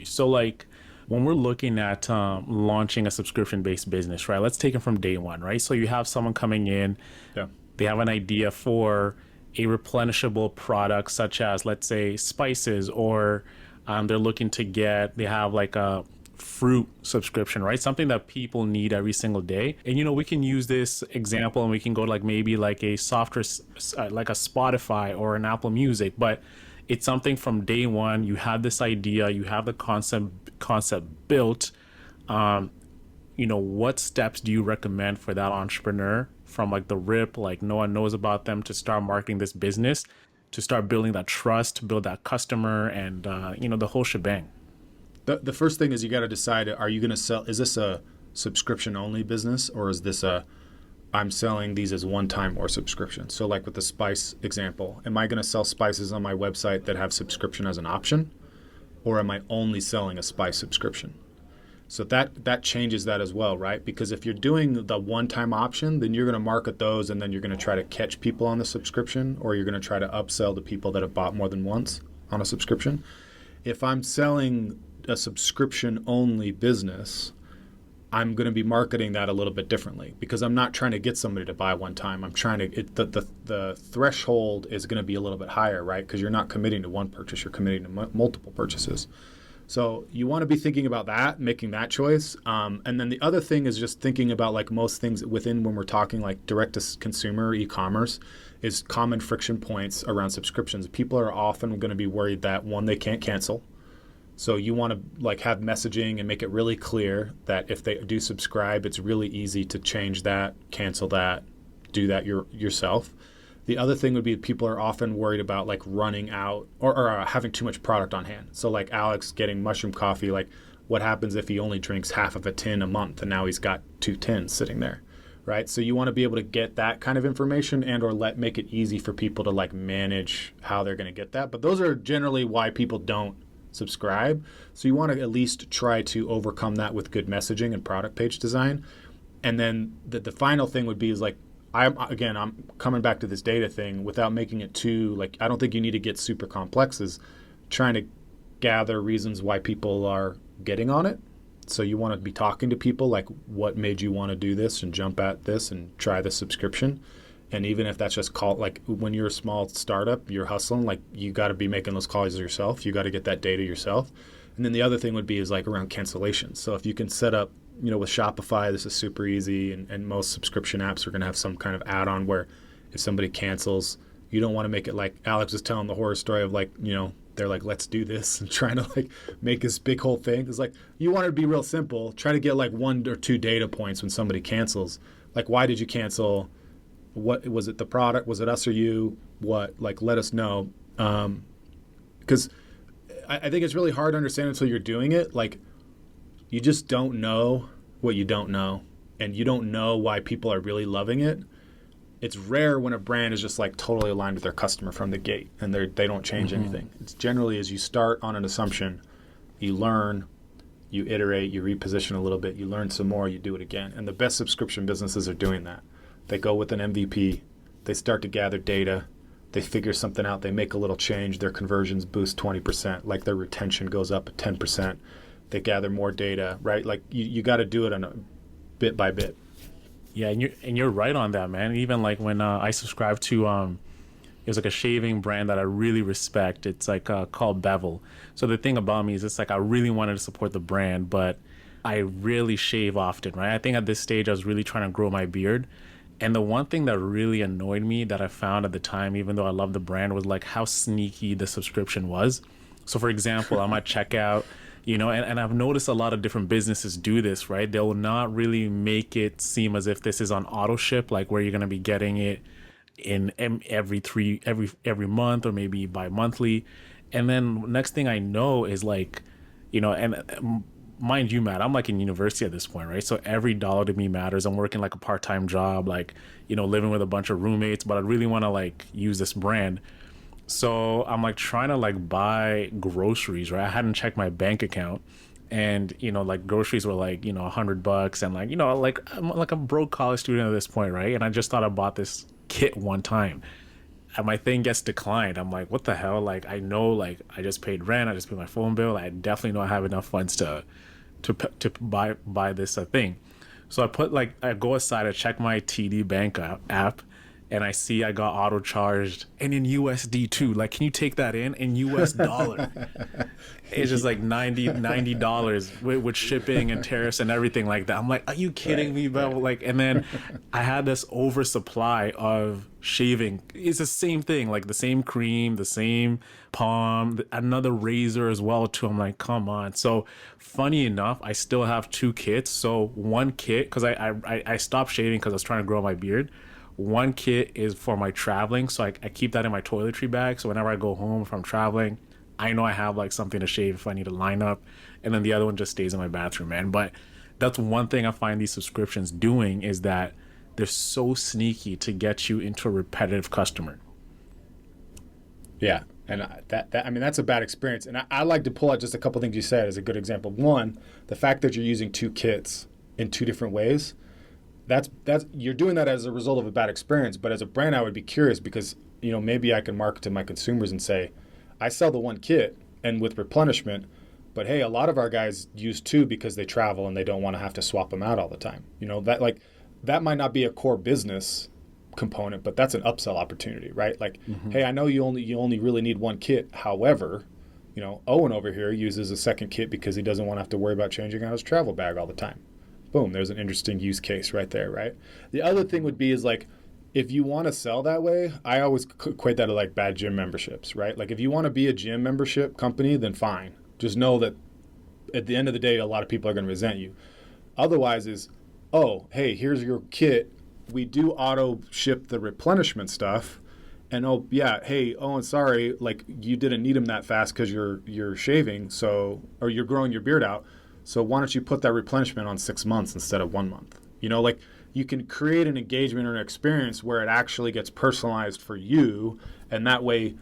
So, like, when we're looking at launching a subscription-based business, right, let's take it from day one, right? So you have someone coming in. Yeah. They have an idea for a replenishable product, such as, let's say, spices, or they're looking to they have like a fruit subscription, right? Something that people need every single day. And, we can use this example and we can go like maybe like a software, like a Spotify or an Apple Music, but it's something from day one. You have this idea, you have the concept built. What steps do you recommend for that entrepreneur from like the rip, like no one knows about them, to start marketing this business, to start building that trust, build that customer, and the whole shebang? The first thing is you got to decide, are you going to sell, is this a subscription only business, or is this I'm selling these as one time or subscription? So like with the spice example, am I going to sell spices on my website that have subscription as an option, or am I only selling a spice subscription? So that changes that as well, right? Because if you're doing the one-time option, then you're going to market those, and then you're going to try to catch people on the subscription, or you're going to try to upsell to people that have bought more than once on a subscription. If I'm selling a subscription-only business, I'm going to be marketing that a little bit differently, because I'm not trying to get somebody to buy one time. I'm trying to the threshold is going to be a little bit higher, right? Because you're not committing to one purchase, you're committing to multiple purchases. So you want to be thinking about that, making that choice. And then the other thing is just thinking about, like most things within, when we're talking like direct to consumer e-commerce, is common friction points around subscriptions. People are often going to be worried that, one, they can't cancel. So you want to like have messaging and make it really clear that if they do subscribe, it's really easy to change that, cancel that, do that yourself. The other thing would be people are often worried about like running out or having too much product on hand. So like Alex getting mushroom coffee, like what happens if he only drinks half of a tin a month and now he's got 2 tins sitting there, right? So you want to be able to get that kind of information and or make it easy for people to like manage how they're going to get that. But those are generally why people don't subscribe. So you want to at least try to overcome that with good messaging and product page design. And then the final thing would be is like, I'm coming back to this data thing without making it too, like, I don't think you need to get super complex, is trying to gather reasons why people are getting on it. So you want to be talking to people like, what made you want to do this and jump at this and try the subscription? And even if that's just like when you're a small startup, you're hustling, like you got to be making those calls yourself. You got to get that data yourself. And then the other thing would be is like around cancellations. So if you can set up, with Shopify, this is super easy, and most subscription apps are going to have some kind of add-on where if somebody cancels, you don't want to make it like Alex was telling the horror story of like, they're like, let's do this, and trying to like make this big whole thing. It's like, you want it to be real simple. Try to get like 1 or 2 data points when somebody cancels. Like, why did you cancel? What was it? The product? Was it us or you? What? Like, let us know. Because I think it's really hard to understand until you're doing it. Like, you just don't know what you don't know, and you don't know why people are really loving it. It's rare when a brand is just like totally aligned with their customer from the gate and they don't change anything. It's generally as you start on an assumption, you learn, you iterate, you reposition a little bit, you learn some more, you do it again. And the best subscription businesses are doing that. They go with an MVP, they start to gather data, they figure something out, they make a little change, their conversions boost 20%, like their retention goes up 10%. They gather more data, right? Like you got to do it on a bit by bit. Yeah, and you're right on that, man. Even like when I subscribed to it was like a shaving brand that I really respect. It's like called Bevel. So the thing about me is it's like I really wanted to support the brand, but I rarely shave often, right? I think at this stage I was really trying to grow my beard. And the one thing that really annoyed me that I found at the time, even though I loved the brand, was like how sneaky the subscription was. So for example, I might check out, and I've noticed a lot of different businesses do this, right? They'll not really make it seem as if this is on auto ship, like where you're going to be getting it in every month or maybe bi-monthly. And then next thing I know is like, and mind you, Matt, I'm like in university at this point, right? So every dollar to me matters. I'm working like a part-time job, like, living with a bunch of roommates, but I really want to like use this brand. So I'm like trying to like buy groceries, right? I hadn't checked my bank account, and like groceries were like $100, and like I'm like a broke college student at this point, right? And I just thought I bought this kit one time, and my thing gets declined. I'm like, what the hell? Like I know, like I just paid rent, I just paid my phone bill. I definitely know I have enough funds to buy this thing. So I go aside, I check my TD bank app. and I see I got auto charged and in USD too. Like, can you take that in US dollar? It's just like $90 with shipping and tariffs and everything like that. I'm like, are you kidding me, bro? Like, and then I had this oversupply of shaving. It's the same thing, like the same cream, the same palm, another razor as well too. I'm like, come on. So funny enough, I still have 2 kits. So one kit, because I stopped shaving because I was trying to grow my beard. One kit is for my traveling, so I keep that in my toiletry bag. So whenever I go home, if I'm traveling, I know I have like something to shave if I need to line up. And then the other one just stays in my bathroom, man. But that's one thing I find these subscriptions doing, is that they're so sneaky to get you into a repetitive customer. Yeah, and that I mean, that's a bad experience. And I like to pull out just a couple things you said as a good example. One, the fact that you're using 2 kits in 2 different ways. That's you're doing that as a result of a bad experience. But as a brand, I would be curious, because maybe I can market to my consumers and say, I sell the 1 kit and with replenishment, but hey, a lot of our guys use 2 because they travel and they don't want to have to swap them out all the time. That might not be a core business component, but that's an upsell opportunity, right? Like, hey, I know you only really need 1 kit. However, Owen over here uses a 2nd kit because he doesn't want to have to worry about changing out his travel bag all the time. Boom, there's an interesting use case right there, right? The other thing would be is like, if you want to sell that way, I always equate that to like bad gym memberships, right? Like, if you want to be a gym membership company, then fine. Just know that at the end of the day, a lot of people are going to resent you. Otherwise is, oh, hey, here's your kit. We do auto ship the replenishment stuff. And oh, yeah, hey, Owen, sorry, like you didn't need them that fast because you're shaving, or you're growing your beard out. So why don't you put that replenishment on 6 months instead of 1 month? Like you can create an engagement or an experience where it actually gets personalized for you. And that way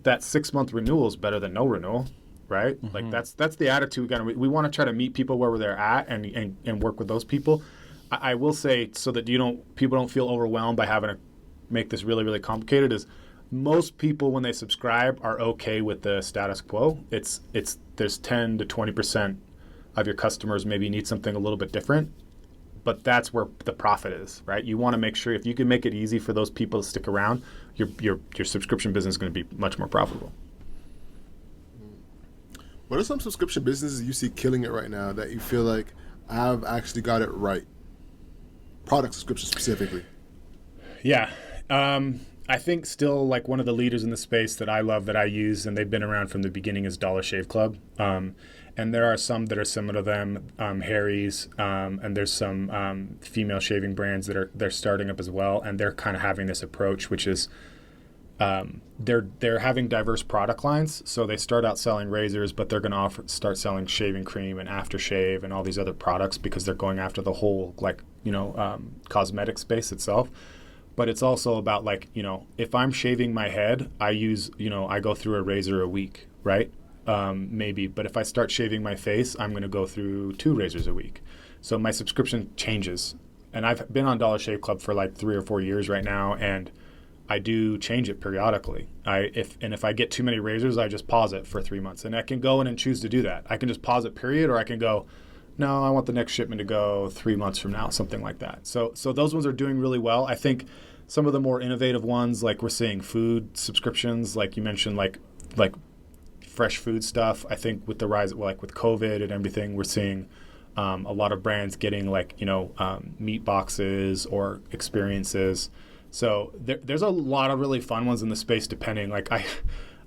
that 6-month renewal is better than no renewal, right? Like that's the attitude we want to try to meet people where they're at and work with those people. I will say, so that people don't feel overwhelmed by having to make this really, really complicated, is most people when they subscribe are okay with the status quo. There's 10 to 20% of your customers maybe need something a little bit different, but that's where the profit is, right? You want to make sure if you can make it easy for those people to stick around, your subscription business is going to be much more profitable. What are some subscription businesses you see killing it right now that you feel like I've actually got it right? Product subscription specifically. Yeah. I think still like one of the leaders in the space that I love, that I use, and they've been around from the beginning, is Dollar Shave Club. And there are some that are similar to them, Harry's, and there's some female shaving brands that they're starting up as well. And they're kind of having this approach, which is they're having diverse product lines. So they start out selling razors, but they're going to start selling shaving cream and aftershave and all these other products, because they're going after the whole cosmetic space itself. But it's also about if I'm shaving my head, I go through a razor a week, right? Maybe. But if I start shaving my face, I'm going to go through 2 razors a week. So my subscription changes. And I've been on Dollar Shave Club for like 3 or 4 years right now, and I do change it periodically. If I get too many razors, I just pause it for 3 months. And I can go in and choose to do that. I can just pause it, period, or I can go, no, I want the next shipment to go 3 months from now, something like that. So those ones are doing really well. I think some of the more innovative ones, like we're seeing food subscriptions, like you mentioned, like fresh food stuff. I think with the rise, like with COVID and everything, we're seeing a lot of brands getting meat boxes or experiences. So there's a lot of really fun ones in the space, depending.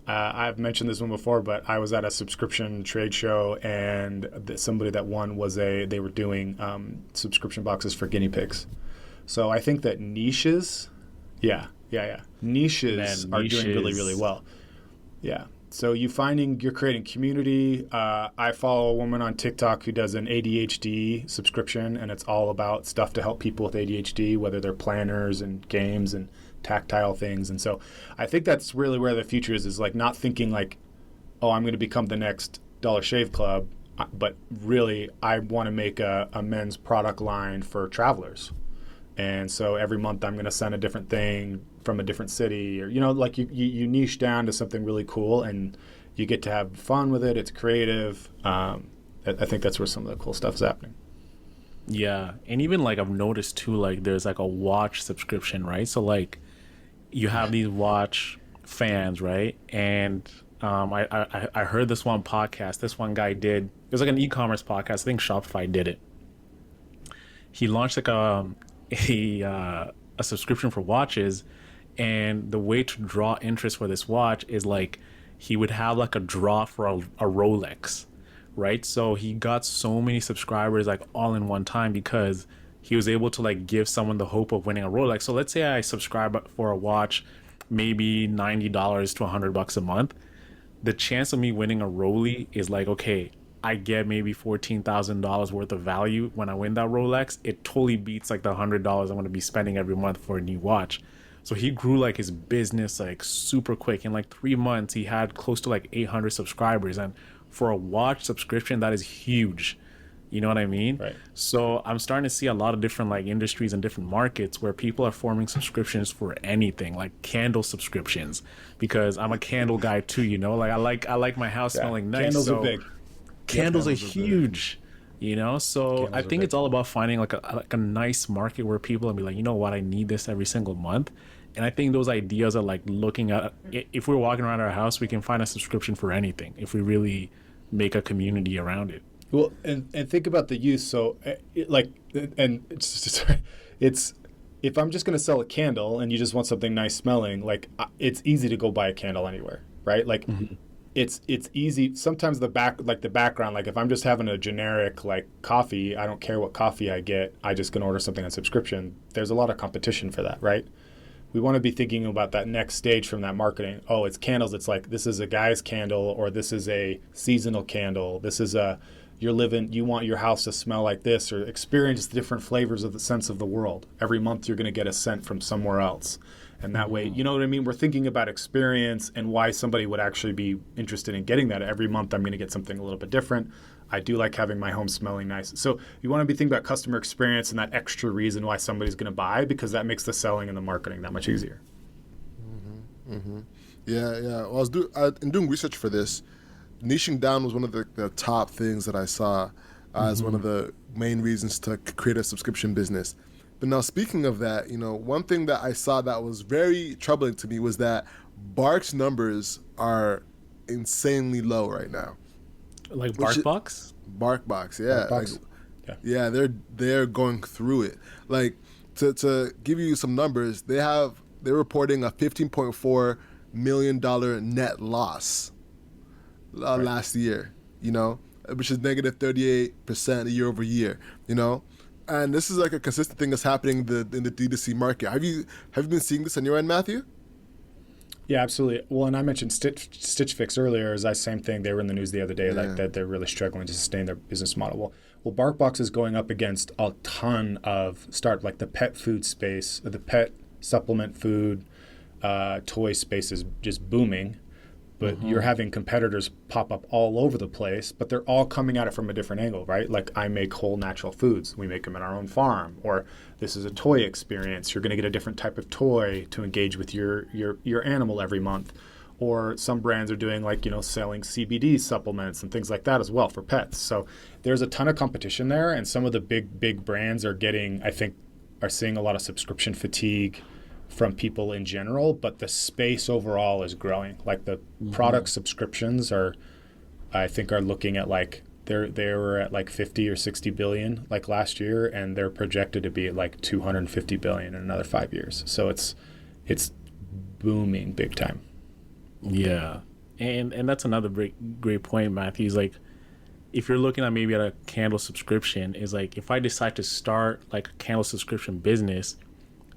I've mentioned this one before, but I was at a subscription trade show, and somebody that won they were doing subscription boxes for guinea pigs. So I think that niches, niches are doing really, really well. Yeah. So you're creating community. I follow a woman on TikTok who does an ADHD subscription, and it's all about stuff to help people with ADHD, whether they're planners and games and tactile things. And so I think that's really where the future is like not thinking like, oh, I'm going to become the next Dollar Shave Club, but really I want to make a men's product line for travelers. And so every month I'm going to send a different thing from a different city, or you niche down to something really cool, and you get to have fun with it. It's creative. I think that's where some of the cool stuff is happening. Yeah, and even I've noticed too, there's a watch subscription, right? So you have these watch fans, right? And I heard this one podcast. This one guy did. It was like an e-commerce podcast. I think Shopify did it. He launched like a subscription for watches, and the way to draw interest for this watch is like he would have like a draw for a Rolex, right? So he got so many subscribers like all in one time because he was able to like give someone the hope of winning a Rolex. So let's say I subscribe for a watch, maybe $90 to $100 a month. The chance of me winning a Rolex is like, okay, I get maybe $14,000 worth of value when I win that Rolex. It totally beats like the $100 I'm going to be spending every month for a new watch. So he grew like his business like super quick. In like 3 months, he had close to like 800 subscribers. And for a watch subscription, that is huge. You know what I mean? Right. So I'm starting to see a lot of different like industries and different markets where people are forming subscriptions for anything, like candle subscriptions, because I'm a candle guy too, you know, like I like my house smelling nice. Candles so are big. Candles are huge, you know? So I think it's all about finding like a nice market where people will be like, you know what, I need this every single month. And I think those ideas are like looking at, if we're walking around our house, we can find a subscription for anything if we really make a community around it. Well, and think about the use. So, it's if I'm just going to sell a candle and you just want something nice smelling, like it's easy to go buy a candle anywhere, right? Like, it's easy. Sometimes the background, like if I'm just having a generic like coffee, I don't care what coffee I get. I just gonna order something on subscription. There's a lot of competition for that, right? We want to be thinking about that next stage from that marketing. Oh, it's candles. It's like this is a guy's candle, or this is a seasonal candle. This is you want your house to smell like this, or experience different flavors of the sense of the world. Every month you're going to get a scent from somewhere else. And that way, you know what I mean? We're thinking about experience and why somebody would actually be interested in getting that. Every month I'm going to get something a little bit different. I do like having my home smelling nice. So you want to be thinking about customer experience and that extra reason why somebody's going to buy, because that makes the selling and the marketing that much easier. Yeah. Well, in doing research for this, niching down was one of the top things that I saw as one of the main reasons to create a subscription business. But now, speaking of that, you know, one thing that I saw that was very troubling to me was that Bark's numbers are insanely low right now. Like BarkBox? BarkBox, yeah. BarkBox. Yeah, they're going through it. Like, to give you some numbers, they're reporting a $15.4 million net loss last year, you know, which is negative 38% year over year, you know. And this is like a consistent thing that's happening in the D2C market. Have you been seeing this on your end, Matthew? Yeah, absolutely. Well, and I mentioned Stitch Fix earlier. Is that same thing? They were in the news the other day, like that they're really struggling to sustain their business model. Well, BarkBox is going up against a ton of like the pet food space, the pet supplement food, toy space is just booming. But you're having competitors pop up all over the place, but they're all coming at it from a different angle, right? Like, I make whole natural foods. We make them in our own farm. Or this is a toy experience. You're going to get a different type of toy to engage with your animal every month. Or some brands are doing like, you know, selling CBD supplements and things like that as well for pets. So there's a ton of competition there. And some of the big brands are seeing a lot of subscription fatigue from people in general, but the space overall is growing. Like the product subscriptions are looking at like they were at like 50 or 60 billion like last year, and they're projected to be at like 250 billion in another 5 years. So it's booming big time. Yeah, and that's another great point, Matthew. Is like, if you're looking at maybe at a candle subscription, is like if I decide to start like a candle subscription business,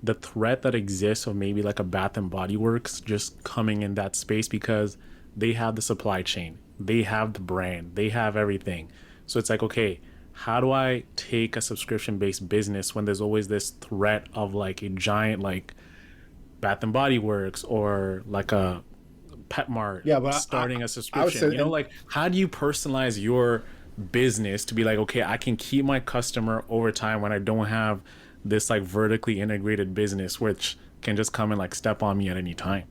the threat that exists of maybe like a Bath and Body Works just coming in that space, because they have the supply chain, they have the brand, they have everything. So it's like, okay, how do I take a subscription-based business when there's always this threat of like a giant like Bath and Body Works or like a Pet Mart starting a subscription? You know, like, how do you personalize your business to be like, okay, I can keep my customer over time when I don't have this like vertically integrated business which can just come and like step on me at any time?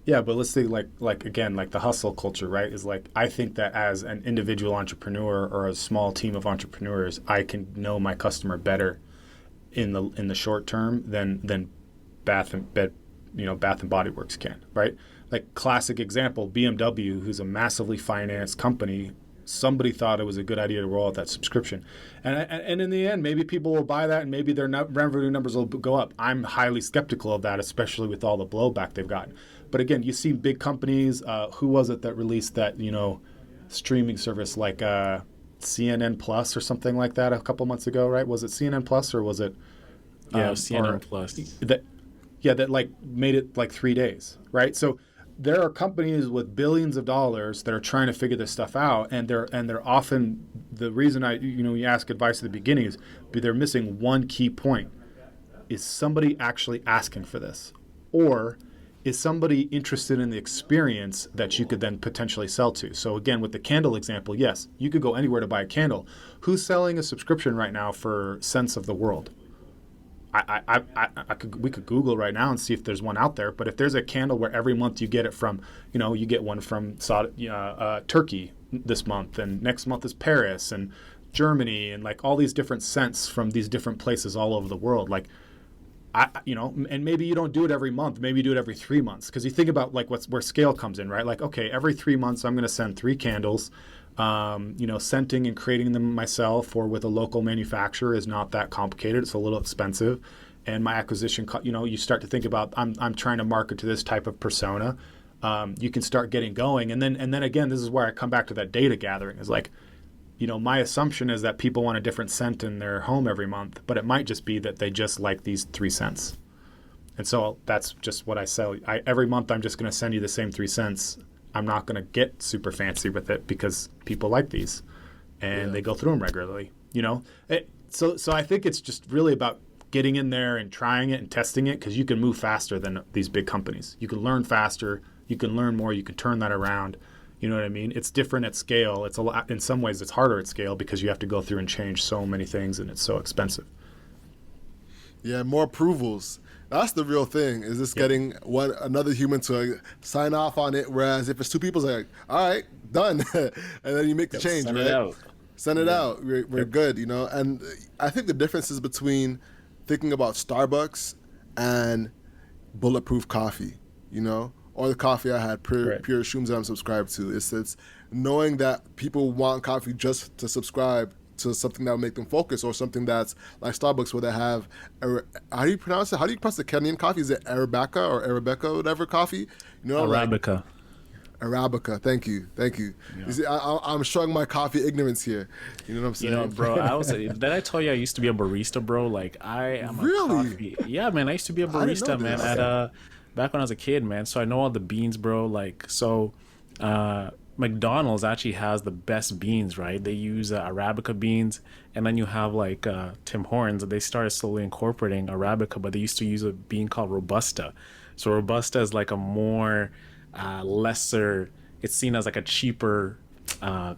Yeah, but let's say like again, like the hustle culture, right? Is like, I think that as an individual entrepreneur or a small team of entrepreneurs, I can know my customer better in the short term than Bath and Bath and Body Works can, right? Like classic example, BMW, who's a massively financed company, somebody thought it was a good idea to roll out that subscription. And in the end, maybe people will buy that and maybe their revenue numbers will go up. I'm highly skeptical of that, especially with all the blowback they've gotten. But again, you see big companies, who was it that released that, streaming service like CNN Plus or something like that a couple months ago, right? Was it CNN Plus or was it? Yeah, CNN Plus. That like made it like 3 days, right? So there are companies with billions of dollars that are trying to figure this stuff out, and they're often, the reason you ask advice at the beginning is they're missing one key point. Is somebody actually asking for this, or is somebody interested in the experience that you could then potentially sell to? So again, with the candle example, yes, you could go anywhere to buy a candle. Who's selling a subscription right now for Sense of the World? We could Google right now and see if there's one out there. But if there's a candle where every month you get it from, you get one from Turkey this month, and next month is Paris and Germany, and like all these different scents from these different places all over the world. Like, and maybe you don't do it every month. Maybe you do it every 3 months. Because you think about like where scale comes in, right? Like, okay, every 3 months I'm going to send 3 candles. Scenting and creating them myself or with a local manufacturer is not that complicated. It's a little expensive. And my acquisition, you start to think about, I'm trying to market to this type of persona. You can start getting going. And then again, this is where I come back to that data gathering is like, my assumption is that people want a different scent in their home every month, but it might just be that they just like these 3 scents. And so that's just what I sell. Every month I'm just going to send you the same 3 scents. I'm not going to get super fancy with it because people like these and they go through them regularly, So I think it's just really about getting in there and trying it and testing it, because you can move faster than these big companies. You can learn faster. You can learn more. You can turn that around. You know what I mean? It's different at scale. It's a lot, in some ways it's harder at scale because you have to go through and change so many things and it's so expensive. Yeah, more approvals. That's the real thing. Is this getting another human to sign off on it? Whereas if it's 2 people, it's like, all right, done, and then you make the change, send right? it out. Send it out. We're good, And I think the difference is between thinking about Starbucks and bulletproof coffee, or the coffee I had, Pure Shrooms that I'm subscribed to. It's knowing that people want coffee just to subscribe to something that will make them focus, or something that's like Starbucks where they have, how do you pronounce it? How do you pronounce the Kenyan coffee? Is it Arabica, whatever coffee? Arabica. Arabica. Thank you. Yeah. You see, I'm showing my coffee ignorance here. You know what I'm saying? Bro, did I tell you I used to be a barista, bro? Like I am a coffee. Yeah, man, I used to be a barista, man, at back when I was a kid, man. So I know all the beans, bro. Like, so McDonald's actually has the best beans, right? They use Arabica beans, and then you have like Tim Hortons. They started slowly incorporating Arabica, but they used to use a bean called Robusta. So Robusta is like a more lesser. It's seen as like a cheaper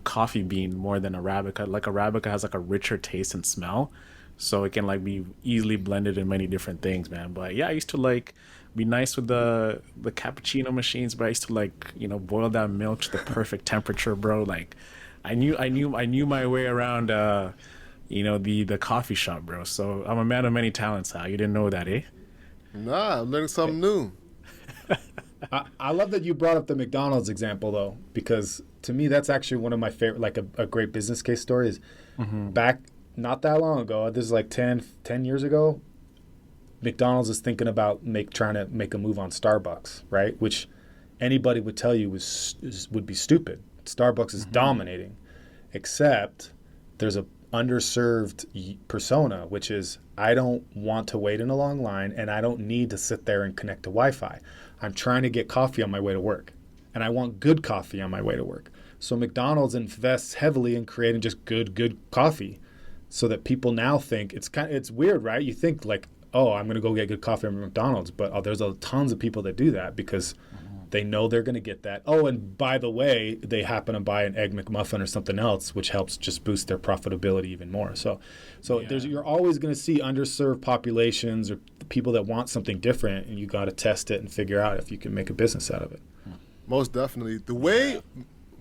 coffee bean more than Arabica. Like Arabica has like a richer taste and smell, so it can like be easily blended in many different things, man. But yeah, I used to like be nice with the cappuccino machines, but I used to like boil that milk to the perfect temperature, bro. Like I knew my way around the coffee shop, bro. So I'm a man of many talents. Al, you didn't know that, eh? Nah, I'm learning something new. I love that you brought up the McDonald's example though, because to me that's actually one of my favorite, like a great business case stories. Back not that long ago, this is like 10 years ago, McDonald's is thinking about trying to make a move on Starbucks, right? Which anybody would tell you would be stupid. Starbucks is dominating, except there's a underserved persona, which is I don't want to wait in a long line and I don't need to sit there and connect to Wi-Fi. I'm trying to get coffee on my way to work, and I want good coffee on my way to work. So McDonald's invests heavily in creating just good coffee, so that people now think it's weird, right? You think like, oh, I'm going to go get good coffee from McDonald's, but there's tons of people that do that because they know they're going to get that. Oh, and by the way, they happen to buy an Egg McMuffin or something else, which helps just boost their profitability even more. So you're always going to see underserved populations or people that want something different, and you got to test it and figure out if you can make a business out of it. Most definitely. The way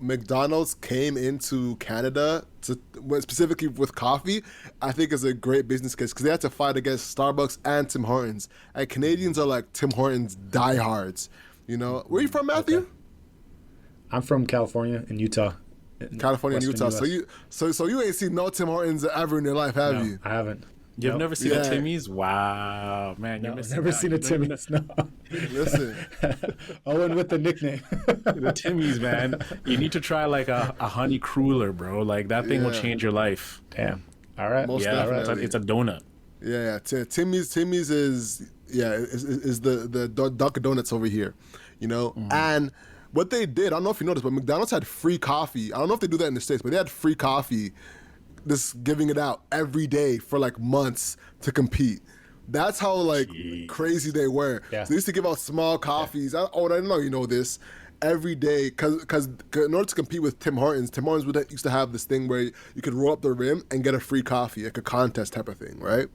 McDonald's came into Canada specifically with coffee, I think is a great business case because they had to fight against Starbucks and Tim Hortons. And Canadians are like Tim Hortons diehards. You know, where are you from, Matthew? Okay. I'm from California and Utah. California and Utah. US. So you ain't seen no Tim Hortons ever in your life, have you? I haven't. You've Nope. never seen a Timmy's? Wow, man, you're No, missing never out. seen a Timmy's. No. Listen, Owen with the nickname. The Timmy's, man. You need to try like a honey cruller, bro. Like that thing will Yeah. change your life. Damn. All right. Most Yeah, definitely. it's a donut. yeah. Timmy's is the Dunkin' Donuts over here, you know. And what they did, I don't know if you noticed, but McDonald's had free coffee. I don't know if they do that in the States, but they had free coffee, just giving it out every day for like months to compete. That's how like crazy they were. Yeah. So they used to give out small coffees. I didn't know you know this. Every day, because in order to compete with Tim Hortons used to have this thing where you could roll up the rim and get a free coffee, like a contest type of thing, right?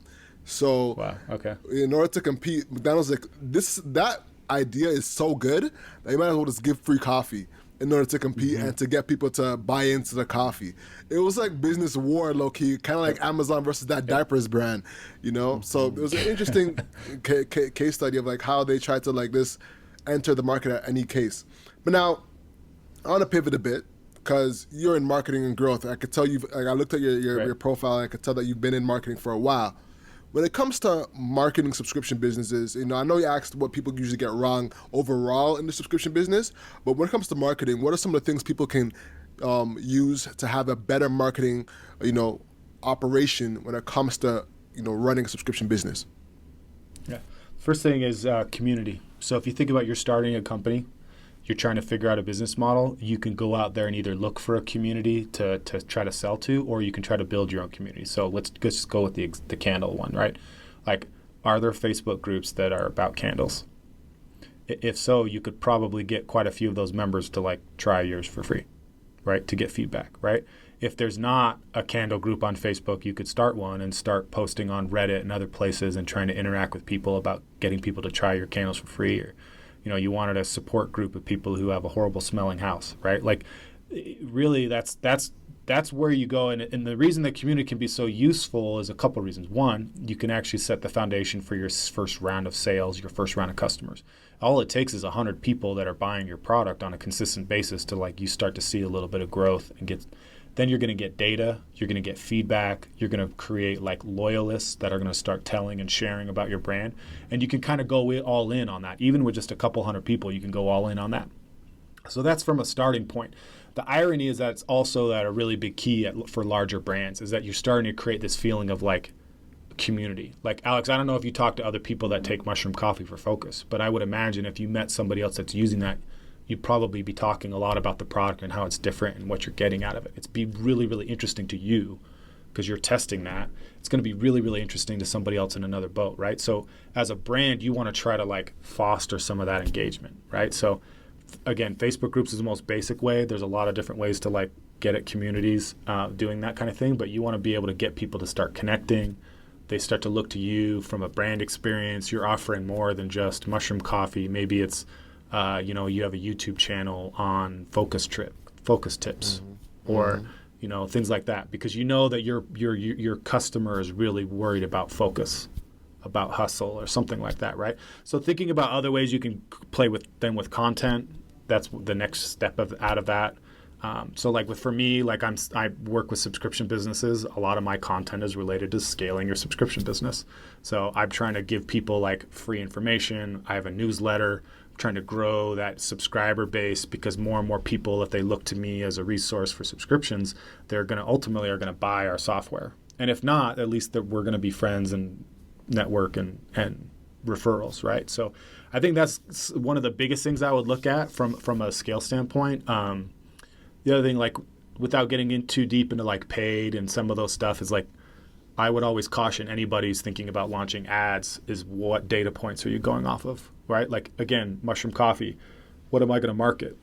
So Wow. Okay. in order to compete, McDonald's like that idea is so good that you might as well just give free coffee in order to compete and to get people to buy into the coffee. It was like business war, low key, kind of like Amazon versus that diapers brand, you know. So it was an interesting case study of like how they tried to like this enter the market at any case. But now I want to pivot a bit because you're in marketing and growth. I could tell I looked at your profile and I could tell that you've been in marketing for a while. When it comes to marketing subscription businesses, you know, I know you asked what people usually get wrong overall in the subscription business, but when it comes to marketing, what are some of the things people can use to have a better marketing, you know, operation when it comes to, you know, running a subscription business? Yeah. First thing is community. So if you think about you're starting a company, you're trying to figure out a business model, you can go out there and either look for a community to try to sell to, or you can try to build your own community. So let's just go with the candle one, right? Like, are there Facebook groups that are about candles? If so, you could probably get quite a few of those members to like try yours for free, right? To get feedback, right? If there's not a candle group on Facebook, you could start one and start posting on Reddit and other places and trying to interact with people about getting people to try your candles for free. Or, you know, you wanted a support group of people who have a horrible smelling house, right? Like, really, that's where you go. And the reason the community can be so useful is a couple of reasons. One, you can actually set the foundation for your first round of sales, your first round of customers. All it takes is 100 people that are buying your product on a consistent basis to like you start to see a little bit of growth and then you're going to get data, you're going to get feedback, you're going to create like loyalists that are going to start telling and sharing about your brand. And you can kind of go all in on that. Even with just a couple hundred people, you can go all in on that. So that's from a starting point. The irony is that it's also that a really big key for larger brands is that you're starting to create this feeling of like community. Like, Alex, I don't know if you talk to other people that take mushroom coffee for focus, but I would imagine if you met somebody else that's using that, you'd probably be talking a lot about the product and how it's different and what you're getting out of it. It's be really, really interesting to you because you're testing that. It's going to be really, really interesting to somebody else in another boat, right? So as a brand, you want to try to like foster some of that engagement, right? So again, Facebook groups is the most basic way. There's a lot of different ways to like get at communities doing that kind of thing, but you want to be able to get people to start connecting. They start to look to you from a brand experience. You're offering more than just mushroom coffee. Maybe it's you know, you have a YouTube channel on focus tips, or you know, things like that, because you know that your customer is really worried about focus, about hustle, or something like that, right? So thinking about other ways you can play with content. That's the next step out of that. So like for me, like I work with subscription businesses. A lot of my content is related to scaling your subscription business. So I'm trying to give people like free information. I have a newsletter. I'm trying to grow that subscriber base because more and more people, if they look to me as a resource for subscriptions, they're going to ultimately are going to buy our software. And if not, at least we're going to be friends and network and referrals, right? So I think that's one of the biggest things I would look at from a scale standpoint. The other thing, like without getting in too deep into like paid and some of those stuff, is like I would always caution anybody who's thinking about launching ads is what data points are you going off of, right? Like again, mushroom coffee, what am I going to market?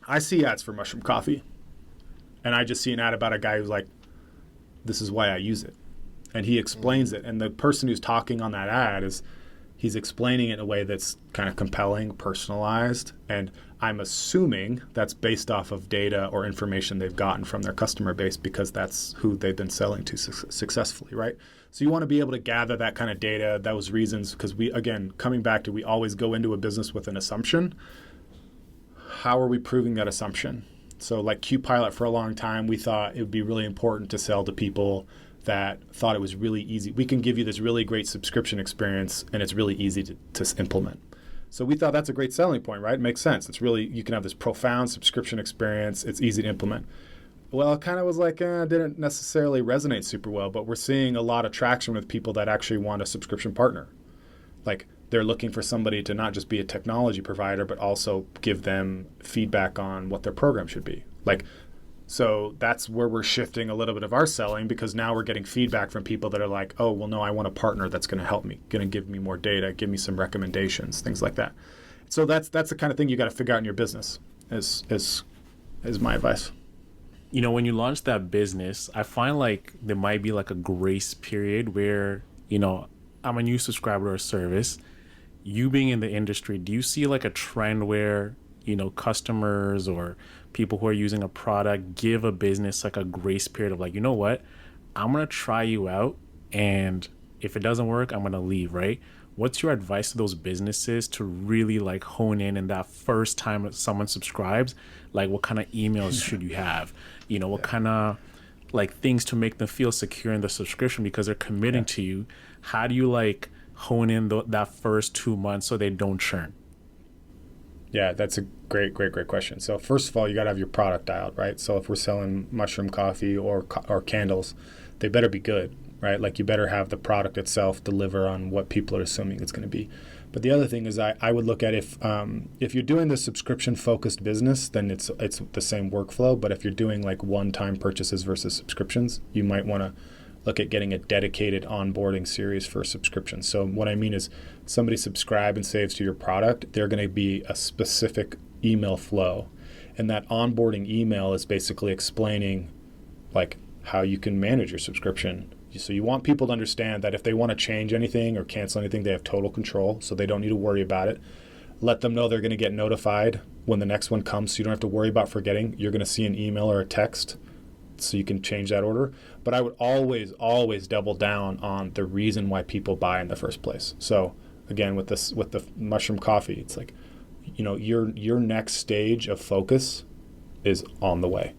I see ads for mushroom coffee and I just see an ad about a guy who's like, this is why I use it. And he explains it. And the person who's talking on that ad is He's explaining it in a way that's kind of compelling, personalized, and I'm assuming that's based off of data or information they've gotten from their customer base because that's who they've been selling to successfully, right? So you want to be able to gather that kind of data, those reasons, because we, again, coming back to we always go into a business with an assumption. How are we proving that assumption? So like Qpilot for a long time, we thought it would be really important to sell to people that thought it was really easy. We can give you this really great subscription experience and it's really easy to implement. So we thought that's a great selling point, right? It makes sense. It's really, you can have this profound subscription experience. It's easy to implement. Well, it kind of was like, didn't necessarily resonate super well, but we're seeing a lot of traction with people that actually want a subscription partner. Like they're looking for somebody to not just be a technology provider, but also give them feedback on what their program should be. Like, so that's where we're shifting a little bit of our selling because now we're getting feedback from people that are like, oh, well, no, I want a partner that's going to help me, going to give me more data, give me some recommendations, things like that. So that's the kind of thing you got to figure out in your business is my advice. You know, when you launch that business, I find like there might be like a grace period where, you know, I'm a new subscriber to a service. You being in the industry, do you see like a trend where, you know, customers or people who are using a product give a business like a grace period of like, you know what, I'm going to try you out. And if it doesn't work, I'm going to leave, right? What's your advice to those businesses to really like hone in that first time that someone subscribes? Like what kind of emails should you have? You know, what kind of like things to make them feel secure in the subscription because they're committing to you? How do you like hone in that first 2 months so they don't churn? Yeah, that's a great question. So first of all, you got to have your product dialed, right? So if we're selling mushroom coffee or candles, they better be good, right? Like you better have the product itself deliver on what people are assuming it's going to be. But the other thing is I would look at if you're doing the subscription focused business, then it's the same workflow. But if you're doing like one-time purchases versus subscriptions, you might want to look at getting a dedicated onboarding series for subscriptions. So what I mean is somebody subscribe and saves to your product, they're going to be a specific email flow. And that onboarding email is basically explaining like how you can manage your subscription. So you want people to understand that if they want to change anything or cancel anything, they have total control. So they don't need to worry about it. Let them know they're going to get notified when the next one comes. So you don't have to worry about forgetting. You're going to see an email or a text so you can change that order. But I would always double down on the reason why people buy in the first place. So again, with the mushroom coffee, it's like, you know, your next stage of focus is on the way.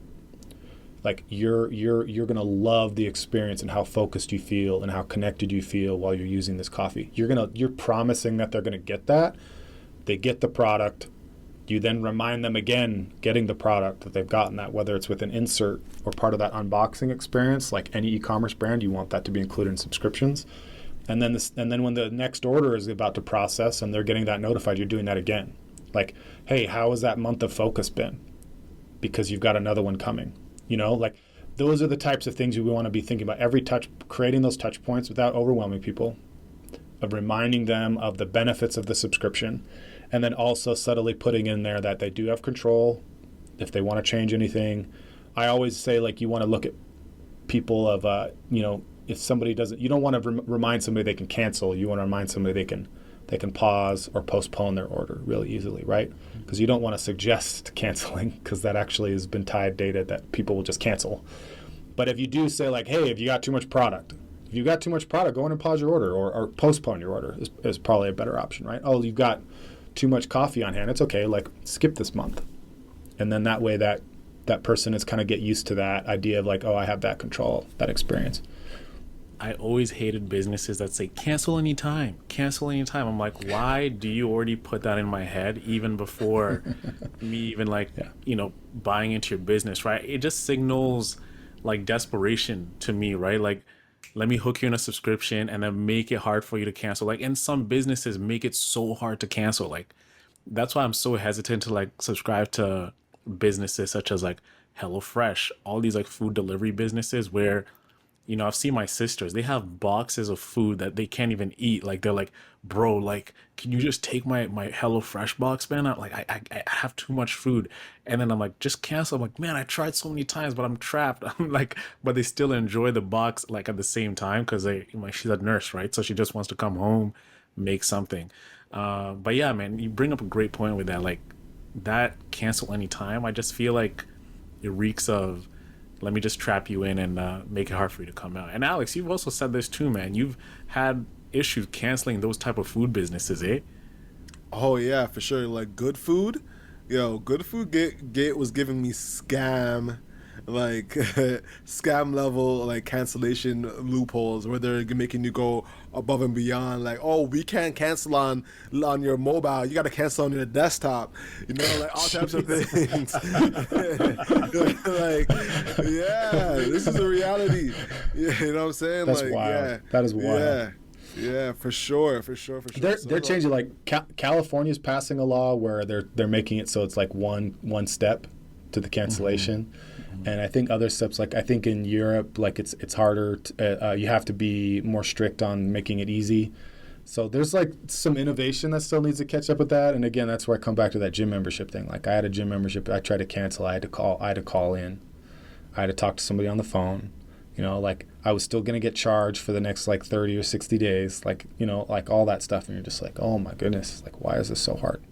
Like you're gonna love the experience and how focused you feel and how connected you feel while you're using this coffee. You're promising that they're gonna get that. They get the product. You then remind them again, getting the product that they've gotten that, whether it's with an insert or part of that unboxing experience, like any e-commerce brand, you want that to be included in subscriptions. And then when the next order is about to process and they're getting that notified, you're doing that again. Like, hey, how has that month of focus been? Because you've got another one coming. You know, like those are the types of things we want to be thinking about. Every touch, creating those touch points without overwhelming people, of reminding them of the benefits of the subscription. And then also subtly putting in there that they do have control if they want to change anything. I always say, like, you want to look at people of, you know, if somebody doesn't, you don't want to remind somebody they can cancel. You want to remind somebody they can pause or postpone their order really easily, right? Because you don't want to suggest canceling because that actually has been tied data that people will just cancel. But if you do say like, hey, if you got too much product, go in and pause your order or postpone your order is probably a better option, right? Oh, you've got too much coffee on hand. It's okay. Like skip this month. And then that way that person is kind of get used to that idea of like, oh, I have that control, that experience. I always hated businesses that say cancel anytime. I'm like, why do you already put that in my head even before me even like, you know, buying into your business, right? It just signals like desperation to me, right? Like, let me hook you in a subscription and then make it hard for you to cancel. Like, and some businesses make it so hard to cancel. Like, that's why I'm so hesitant to like subscribe to businesses such as like HelloFresh, all these like food delivery businesses where, you know, I've seen my sisters, they have boxes of food that they can't even eat. Like, they're like, bro, like, can you just take my HelloFresh box, man? I have too much food. And then I'm like, just cancel. I'm like, man, I tried so many times, but I'm trapped. I'm like, but they still enjoy the box, like, at the same time, because she's a nurse, right? So she just wants to come home, make something. But yeah, man, you bring up a great point with that. Like that cancel anytime. I just feel like it reeks of, let me just trap you in and make it hard for you to come out. And Alex, you've also said this too, man. You've had issues canceling those type of food businesses, eh? Oh yeah, for sure. Like good food, good food gate was giving me scam, like scam level like cancellation loopholes where they're making you go above and beyond. Like, oh, we can't cancel on your mobile. You got to cancel on your desktop. Like all types of things. Like, yeah, this is a reality. You know what I'm saying? That's like, wild. yeah, that is wild. Yeah. Yeah, for sure. They're changing. Like California's passing a law where they're making it so it's like one step to the cancellation, and I think other steps, like I think in Europe, like it's harder. You have to be more strict on making it easy. So there's like some innovation that still needs to catch up with that. And again, that's where I come back to that gym membership thing. Like I had a gym membership, I tried to cancel. I had to call in. I had to talk to somebody on the phone. Like I was still going to get charged for the next like 30 or 60 days, like, like all that stuff. And you're just like, oh my goodness, like, why is this so hard?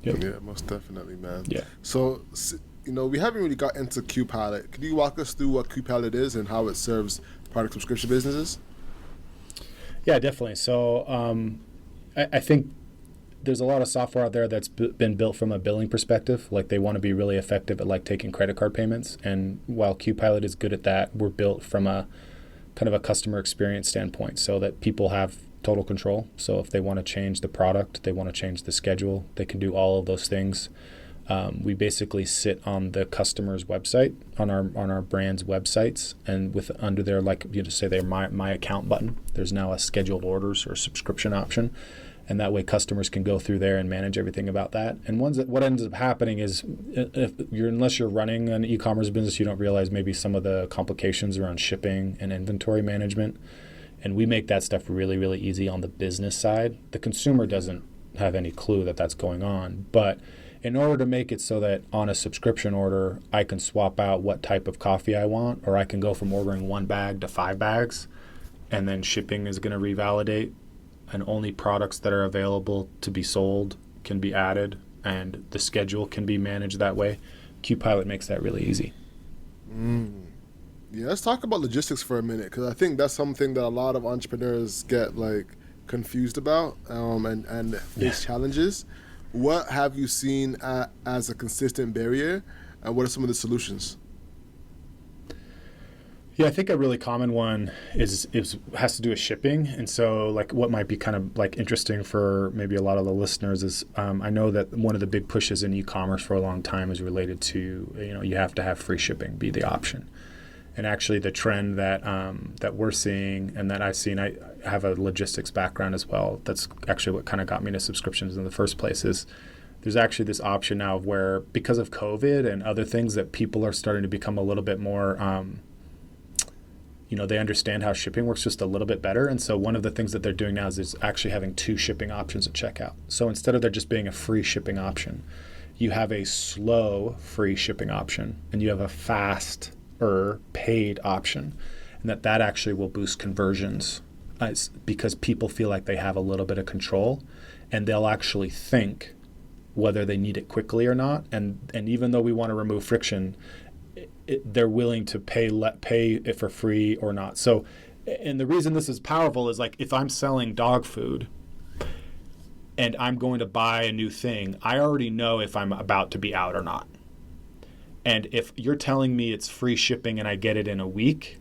Yep. Yeah, most definitely, man. Yeah. So, we haven't really got into Qpilot. Could you walk us through what Qpilot is and how it serves product subscription businesses? Yeah, definitely. So I think there's a lot of software out there that's been built from a billing perspective. Like they want to be really effective at like taking credit card payments. And while Qpilot is good at that, we're built from a kind of a customer experience standpoint so that people have total control. So if they want to change the product, they want to change the schedule, they can do all of those things. We basically sit on the customer's website, on our brand's websites, and with under their, like you just say their my account button, there's now a scheduled orders or subscription option. And that way customers can go through there and manage everything about that. And what ends up happening is unless you're running an e-commerce business, you don't realize maybe some of the complications around shipping and inventory management. And we make that stuff really, really easy on the business side. The consumer doesn't have any clue that that's going on. But in order to make it so that on a subscription order, I can swap out what type of coffee I want, or I can go from ordering 1 bag to 5 bags, and then shipping is going to revalidate, and only products that are available to be sold can be added, and the schedule can be managed that way. Qpilot makes that really easy. Yeah, let's talk about logistics for a minute, because I think that's something that a lot of entrepreneurs get like confused about and face challenges. What have you seen as a consistent barrier, and what are some of the solutions? Yeah, I think a really common one has to do with shipping. And so like what might be kind of like interesting for maybe a lot of the listeners is I know that one of the big pushes in e-commerce for a long time is related to, you have to have free shipping be the option. And actually the trend that we're seeing and that I've seen, I have a logistics background as well. That's actually what kind of got me into subscriptions in the first place is there's actually this option now of where because of COVID and other things that people are starting to become a little bit more they understand how shipping works just a little bit better. And so one of the things that they're doing now is actually having 2 shipping options at checkout. So instead of there just being a free shipping option, you have a slow free shipping option and you have a fast or paid option. And that actually will boost conversions because people feel like they have a little bit of control and they'll actually think whether they need it quickly or not. And even though we want to remove friction, they're willing to pay it for free or not. So, and the reason this is powerful is like if I'm selling dog food and I'm going to buy a new thing, I already know if I'm about to be out or not. And if you're telling me it's free shipping and I get it in a week,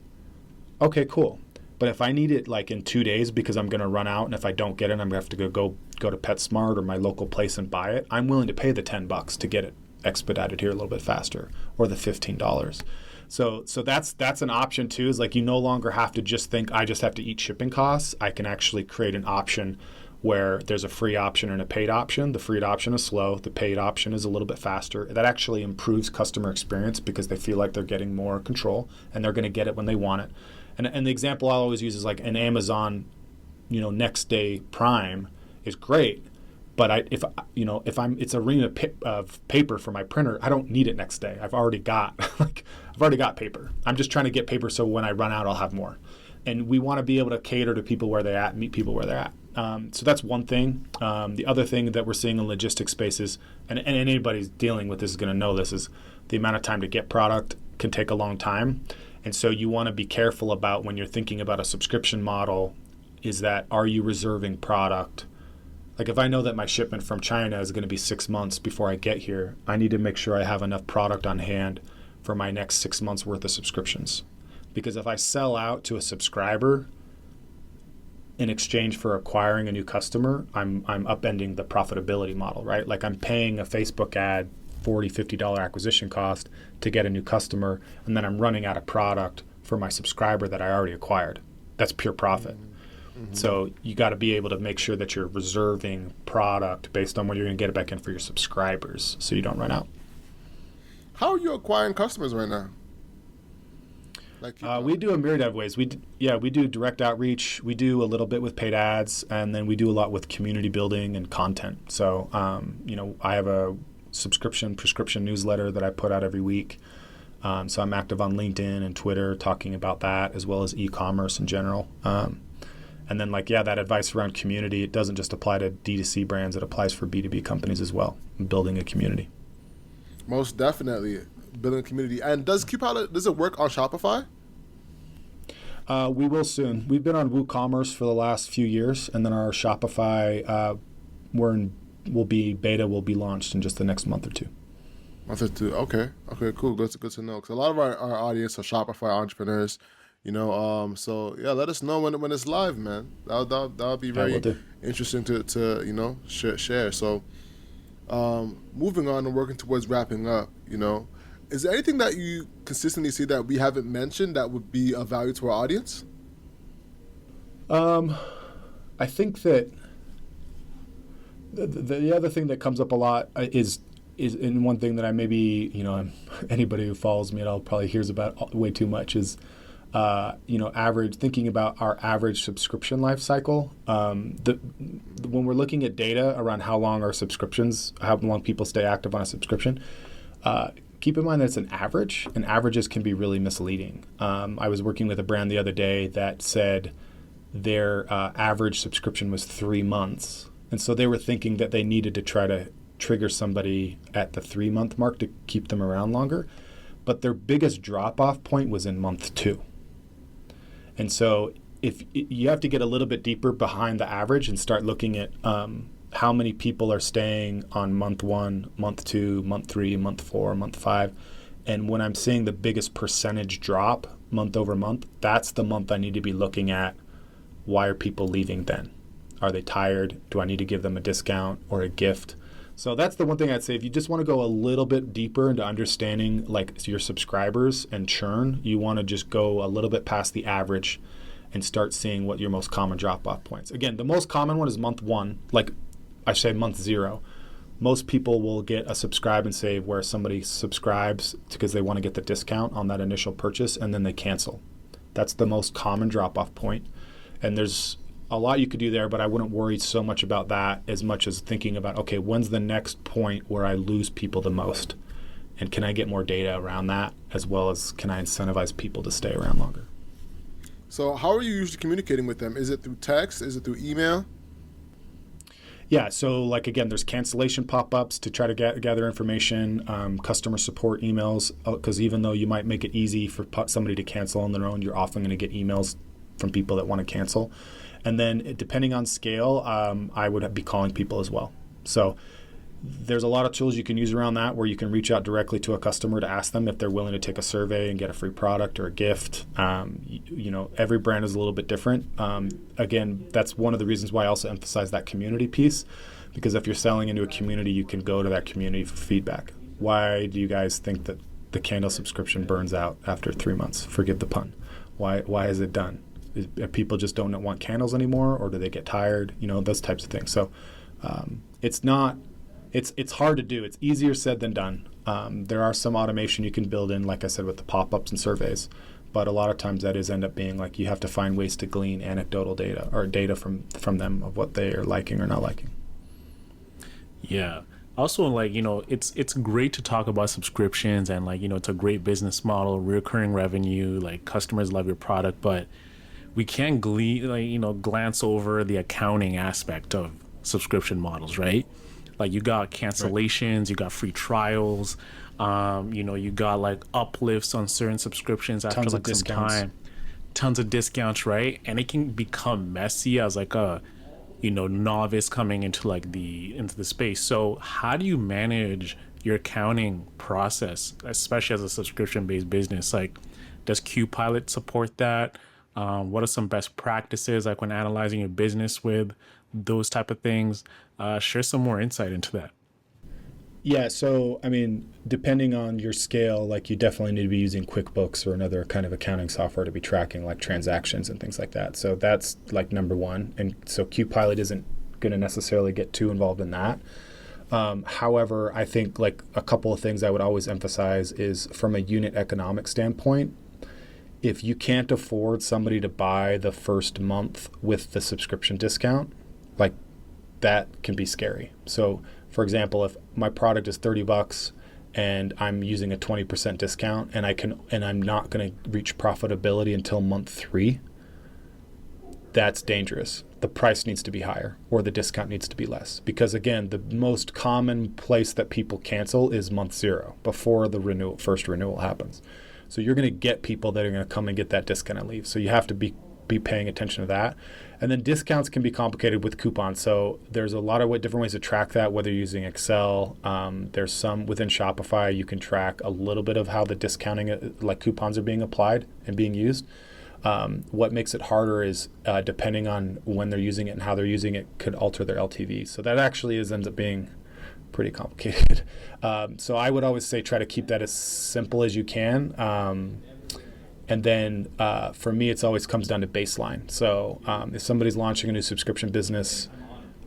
okay, cool. But if I need it like in 2 days because I'm going to run out, and if I don't get it, I'm going to have to go to PetSmart or my local place and buy it, I'm willing to pay the $10 to get it expedited here a little bit faster, or the $15. So that's an option too, is like you no longer have to just think I just have to eat shipping costs. I can actually create an option where there's a free option and a paid option. The free option is slow, the paid option is a little bit faster. That actually improves customer experience because they feel like they're getting more control and they're going to get it when they want it. And the example I always use is like an Amazon, next day Prime is great. But if it's a ream of paper for my printer, I don't need it next day. I've already got paper. I'm just trying to get paper so when I run out, I'll have more. And we want to be able to cater to people where they're at, meet people where they're at. So that's one thing. The other thing that we're seeing in logistics spaces, and anybody's dealing with this is going to know this, is the amount of time to get product can take a long time. And so you want to be careful about when you're thinking about a subscription model, is that, are you reserving product? Like if I know that my shipment from China is going to be 6 months before I get here, I need to make sure I have enough product on hand for my next 6 months worth of subscriptions. Because if I sell out to a subscriber in exchange for acquiring a new customer, I'm upending the profitability model, right? Like I'm paying a Facebook ad $40, $50 acquisition cost to get a new customer, and then I'm running out of product for my subscriber that I already acquired. That's pure profit. Mm-hmm. So you got to be able to make sure that you're reserving product based on when you're going to get it back in for your subscribers so you don't run out. How are you acquiring customers right now? We do a myriad of ways. We do direct outreach. We do a little bit with paid ads, and then we do a lot with community building and content. So, I have a prescription newsletter that I put out every week. So I'm active on LinkedIn and Twitter talking about that, as well as e-commerce in general. And then that advice around community, it doesn't just apply to D2C brands, it applies for B2B companies as well, building a community. Most definitely, building a community. And does Qpilot, does it work on Shopify? We will soon. We've been on WooCommerce for the last few years, and then our Shopify will be launched in just the next month or two. Okay, cool. Good to know. Because a lot of our audience are Shopify entrepreneurs, So let us know when it's live, man. That'll be very interesting to share. So, moving on and working towards wrapping up, is there anything that you consistently see that we haven't mentioned that would be of value to our audience? I think that the other thing that comes up a lot is and one thing that I maybe, anybody who follows me at all probably hears about way too much is, thinking about our average subscription life cycle. When we're looking at data around how long people stay active on a subscription, keep in mind that it's an average, and averages can be really misleading. I was working with a brand the other day that said their average subscription was 3 months. And so they were thinking that they needed to try to trigger somebody at the 3-month mark to keep them around longer. But their biggest drop-off point was in month 2. And so if you have to get a little bit deeper behind the average and start looking at how many people are staying on month 1, month 2, month 3, month 4, month 5. And when I'm seeing the biggest percentage drop month over month, that's the month I need to be looking at. Why are people leaving then? Are they tired? Do I need to give them a discount or a gift? So that's the one thing I'd say. If you just want to go a little bit deeper into understanding your subscribers and churn, you want to just go a little bit past the average and start seeing what your most common drop-off points. Again, the most common one is month 1, I say month 0. Most people will get a subscribe and save where somebody subscribes because they want to get the discount on that initial purchase, and then they cancel. That's the most common drop-off point. And there's a lot you could do there, but I wouldn't worry so much about that as much as thinking about, okay, when's the next point where I lose people the most? And can I get more data around that, as well as can I incentivize people to stay around longer? So how are you usually communicating with them? Is it through text? Is it through email? Yeah, so again, there's cancellation pop-ups to try to gather information, customer support emails, because even though you might make it easy for somebody to cancel on their own, you're often going to get emails from people that want to cancel. And then depending on scale, I would be calling people as well. So there's a lot of tools you can use around that where you can reach out directly to a customer to ask them if they're willing to take a survey and get a free product or a gift. Every brand is a little bit different. Again, that's one of the reasons why I also emphasize that community piece, because if you're selling into a community, you can go to that community for feedback. Why do you guys think that the candle subscription burns out after 3 months? Forgive the pun. Why is it done? People just don't want candles anymore, or do they get tired? Those types of things. So it's hard to do. It's easier said than done. There are some automation you can build in, like I said, with the pop-ups and surveys. But a lot of times that end up being you have to find ways to glean anecdotal data or data from them of what they are liking or not liking. Yeah. Also, it's great to talk about subscriptions and it's a great business model, recurring revenue, customers love your product, but we can't glance over the accounting aspect of subscription models, right? Like you got cancellations, you got free trials, you got like uplifts on certain subscriptions after Tons of like some discounts. time, tons of discounts, right? And it can become messy as like a novice coming into the space. So how do you manage your accounting process, especially as a subscription based business? Like, does Qpilot support that? What are some best practices like when analyzing your business with those type of things? Share some more insight into that. Yeah, so I mean, depending on your scale, like you definitely need to be using QuickBooks or another kind of accounting software to be tracking like transactions and things like that. So that's like number one. And so Qpilot isn't going to necessarily get too involved in that. However, I think like a couple of things I would always emphasize is from a unit economic standpoint, if you can't afford somebody to buy the first month with the subscription discount, like that can be scary. So for example, if my product is $30 and I'm using a 20% discount and I'm not going to reach profitability until month 3, that's dangerous. The price needs to be higher or the discount needs to be less. Because again, the most common place that people cancel is month 0 before the first renewal happens. So you're going to get people that are going to come and get that discount and leave. So you have to be paying attention to that. And then discounts can be complicated with coupons. So there's a lot of different ways to track that, whether you're using Excel. There's some within Shopify, you can track a little bit of how the discounting, like coupons are being applied and being used. What makes it harder is depending on when they're using it and how they're using it could alter their LTV. So that actually ends up being pretty complicated. So I would always say try to keep that as simple as you can. And then for me, it always comes down to baseline. So if somebody's launching a new subscription business,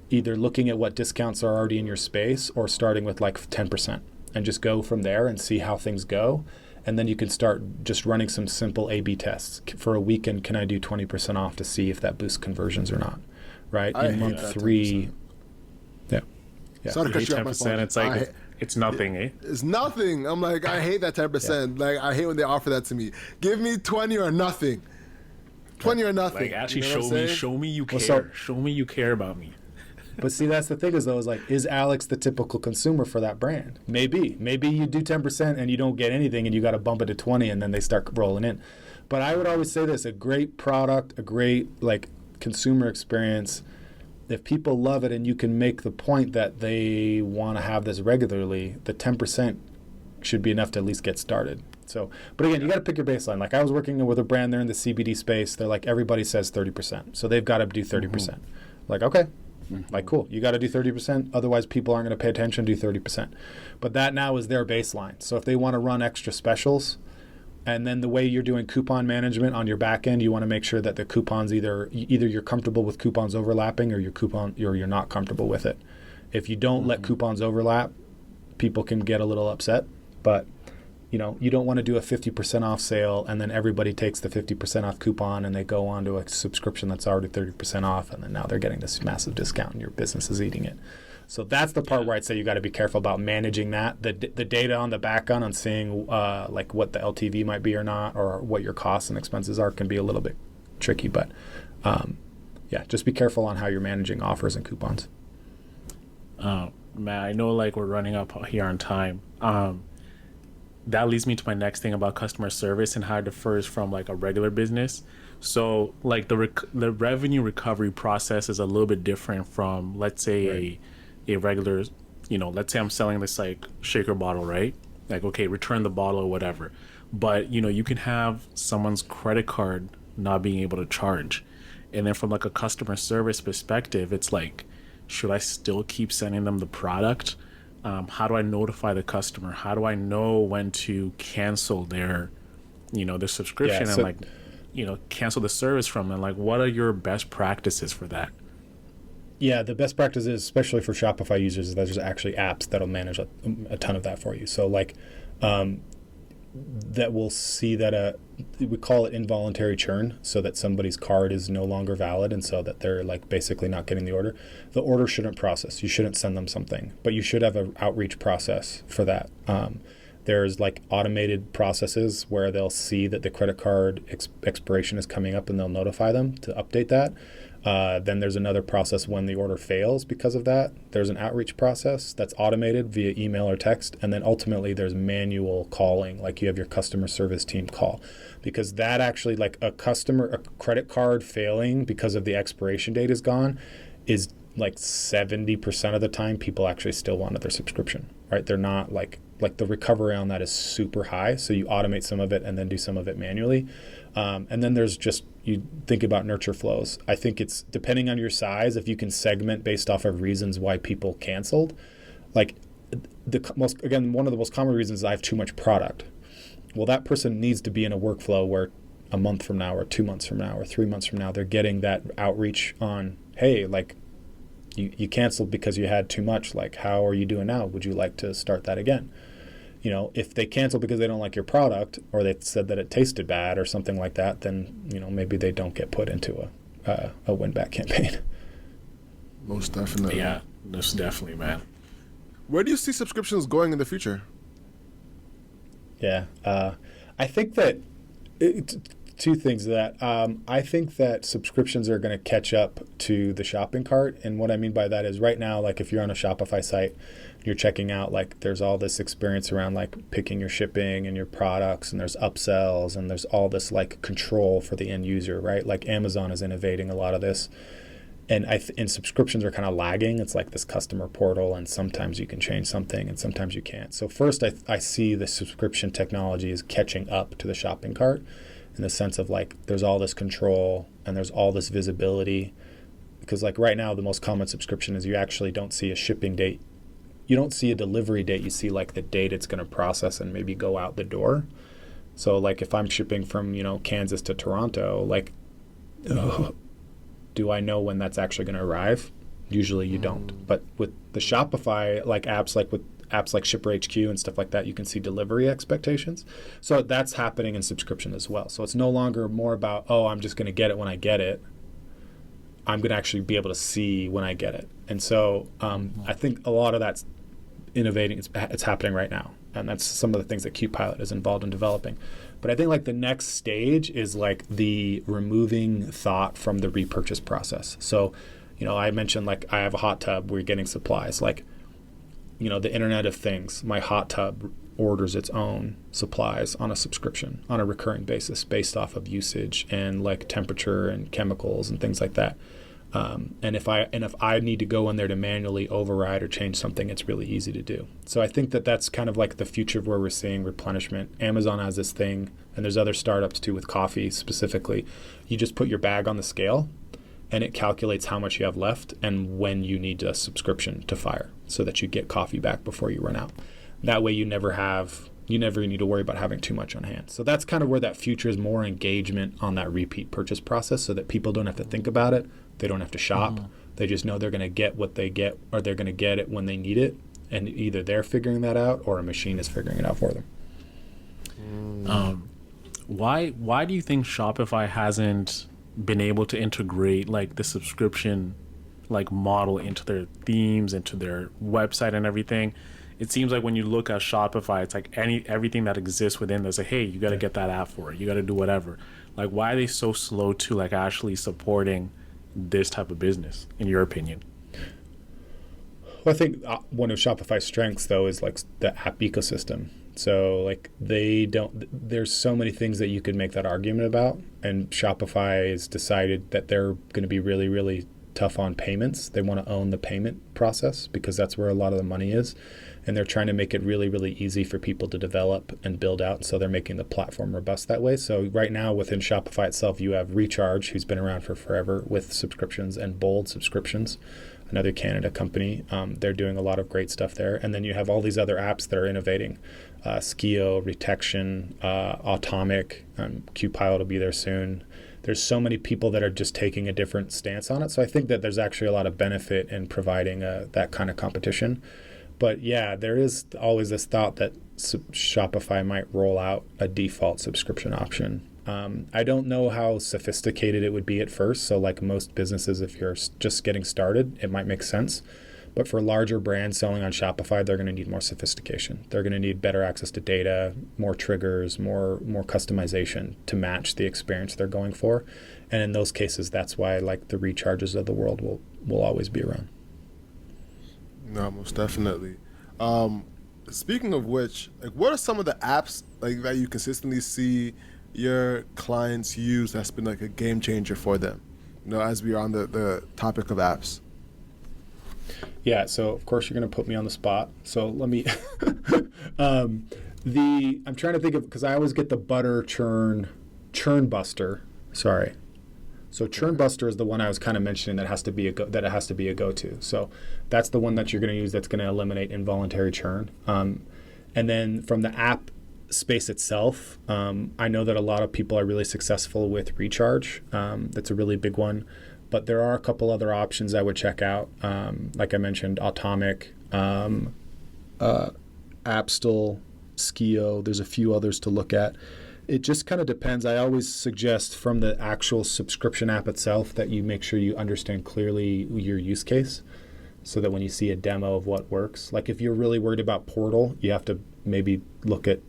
either looking at what discounts are already in your space or starting with like 10% and just go from there and see how things go. And then you can start just running some simple A/B tests. For a weekend, can I do 20% off to see if that boosts conversions or not? Right? In month 3, yeah. Sorry to cut you off, my 10%, fault. it's like it's nothing, eh? It's nothing. I'm like, I hate that 10%. Like, I hate when they offer that to me. Give me 20 or nothing. 20 or nothing. Like, actually, You know what I'm saying? show me you care. so- Show me you care about me. But see, that's the thing is like, is Alex the typical consumer for that brand? Maybe you do 10% and you don't get anything and you got to bump it to 20 and then they start rolling in. But I would always say this, a great product, a great like consumer experience, if people love it and you can make the point that they want to have this regularly, the 10% should be enough to at least get started. So, but again, you got to pick your baseline. Like I was working with a brand, they're in the CBD space. They're like, everybody says 30%. So they've got to do 30%. Mm-hmm. Like, okay, like cool. You got to do 30%. Otherwise people aren't going to pay attention, do 30%. But that now is their baseline. So if they want to run extra specials, and then the way you're doing coupon management on your back end, you want to make sure that the coupons either you're comfortable with coupons overlapping or you're not comfortable with it. If you don't let coupons overlap, people can get a little upset. But you don't want to do a 50% off sale and then everybody takes the 50% off coupon and they go on to a subscription that's already 30% off and then now they're getting this massive discount and your business is eating it. So that's the part where I'd say you got to be careful about managing that. The data on the back end on seeing like what the LTV might be or not, or what your costs and expenses are can be a little bit tricky. But just be careful on how you're managing offers and coupons. Matt, I know like we're running up here on time. That leads me to my next thing about customer service and how it differs from like a regular business. So like the revenue recovery process is a little bit different from, let's say, a regular, let's say I'm selling this like shaker bottle, right? Like, okay, return the bottle or whatever. But, you can have someone's credit card not being able to charge. And then from like a customer service perspective, it's like, should I still keep sending them the product? How do I notify the customer? How do I know when to cancel their subscription and cancel the service from them? Like, what are your best practices for that? Yeah, the best practice is, especially for Shopify users, is that there's actually apps that'll manage a ton of that for you. So like that will see that we call it involuntary churn, so that somebody's card is no longer valid and so that they're like basically not getting the order. The order shouldn't process. You shouldn't send them something, but you should have an outreach process for that. There's like automated processes where they'll see that the credit card expiration is coming up and they'll notify them to update that. Then there's another process when the order fails because of that. There's an outreach process that's automated via email or text. And then ultimately there's manual calling, like you have your customer service team call. Because that actually, like a credit card failing because of the expiration date is gone is like 70% of the time people actually still wanted their subscription, right? They're not like the recovery on that is super high. So you automate some of it and then do some of it manually. And then there's just, you think about nurture flows. I think it's depending on your size, if you can segment based off of reasons why people canceled, like one of the most common reasons is I have too much product. Well, that person needs to be in a workflow where a month from now or 2 months from now or 3 months from now, they're getting that outreach on, hey, like you canceled because you had too much. Like, how are you doing now? Would you like to start that again? You know, if they cancel because they don't like your product or they said that it tasted bad or something like that, then, you know, maybe they don't get put into a win-back campaign. Most definitely. Yeah, most definitely, man. Where do you see subscriptions going in the future? Yeah, I think that two things to that. I think that subscriptions are going to catch up to the shopping cart. And what I mean by that is right now, like if you're on a Shopify site, you're checking out, like there's all this experience around like picking your shipping and your products, and there's upsells, and there's all this like control for the end user, right? Like Amazon is innovating a lot of this. And and subscriptions are kind of lagging. It's like this customer portal, and sometimes you can change something and sometimes you can't. So first, I see the subscription technology is catching up to the shopping cart in the sense of like there's all this control and there's all this visibility. Because like right now, the most common subscription is you actually don't see a shipping date. You don't see a delivery date. You see like the date it's going to process and maybe go out the door. So like if I'm shipping from, you know, Kansas to Toronto, like, do I know when that's actually going to arrive? Usually you don't. But with the Shopify like apps, like with apps like Shipper HQ and stuff like that, you can see delivery expectations. So that's happening in subscription as well. So it's no longer more about, oh, I'm just going to get it when I get it. I'm going to actually be able to see when I get it. And so I think a lot of that's innovating. It's happening right now. And that's some of the things that Qpilot is involved in developing. But I think like the next stage is like the removing thought from the repurchase process. So, you know, I mentioned like I have a hot tub, we're getting supplies. Like, you know, the Internet of Things, my hot tub orders its own supplies on a subscription on a recurring basis based off of usage and like temperature and chemicals and things like that. And if I need to go in there to manually override or change something, it's really easy to do. So I think that that's kind of like the future of where we're seeing replenishment. Amazon has this thing, and there's other startups too with coffee specifically. You just put your bag on the scale, and it calculates how much you have left and when you need a subscription to fire so that you get coffee back before you run out. That way you never need to worry about having too much on hand. So that's kind of where that future is, more engagement on that repeat purchase process so that people don't have to think about it. They don't have to shop. Mm-hmm. They just know they're going to get what they get, or they're going to get it when they need it. And either they're figuring that out or a machine is figuring it out for them. Why do you think Shopify hasn't been able to integrate like the subscription like model into their themes, into their website and everything? It seems like when you look at Shopify, it's like everything that exists within there's like, hey, you got to get that app for it. You got to do whatever. Like, why are they so slow to like actually supporting this type of business, in your opinion? Well, I think one of Shopify's strengths, though, is like the app ecosystem. So like there's so many things that you could make that argument about. And Shopify has decided that they're going to be really, really tough on payments. They want to own the payment process because that's where a lot of the money is. And they're trying to make it really, really easy for people to develop and build out. So they're making the platform robust that way. So right now within Shopify itself, you have Recharge, who's been around for forever with subscriptions, and Bold Subscriptions, another Canada company. They're doing a lot of great stuff there. And then you have all these other apps that are innovating. Skio, Retection, Atomic, Qpilot will be there soon. There's so many people that are just taking a different stance on it. So I think that there's actually a lot of benefit in providing that kind of competition. But yeah, there is always this thought that Shopify might roll out a default subscription option. I don't know how sophisticated it would be at first. So like most businesses, if you're just getting started, it might make sense. But for larger brands selling on Shopify, they're going to need more sophistication. They're going to need better access to data, more triggers, more customization to match the experience they're going for. And in those cases, that's why like the recharges of the world will always be around. No, most definitely. Speaking of which, like, what are some of the apps like that you consistently see your clients use that's been like a game changer for them? You know, as we are on the topic of apps. Yeah, so of course you're going to put me on the spot. So let me. I'm trying to think of, because I always get the butter churn buster. Sorry. So churn buster is the one I was kind of mentioning that has to be a go-to. So that's the one that you're going to use that's going to eliminate involuntary churn. And then from the app space itself, I know that a lot of people are really successful with Recharge. That's a really big one. But there are a couple other options I would check out. Like I mentioned, Atomic, Appstol, Skio. There's a few others to look at. It just kind of depends. I always suggest from the actual subscription app itself that you make sure you understand clearly your use case so that when you see a demo of what works. Like if you're really worried about Portal, you have to maybe look at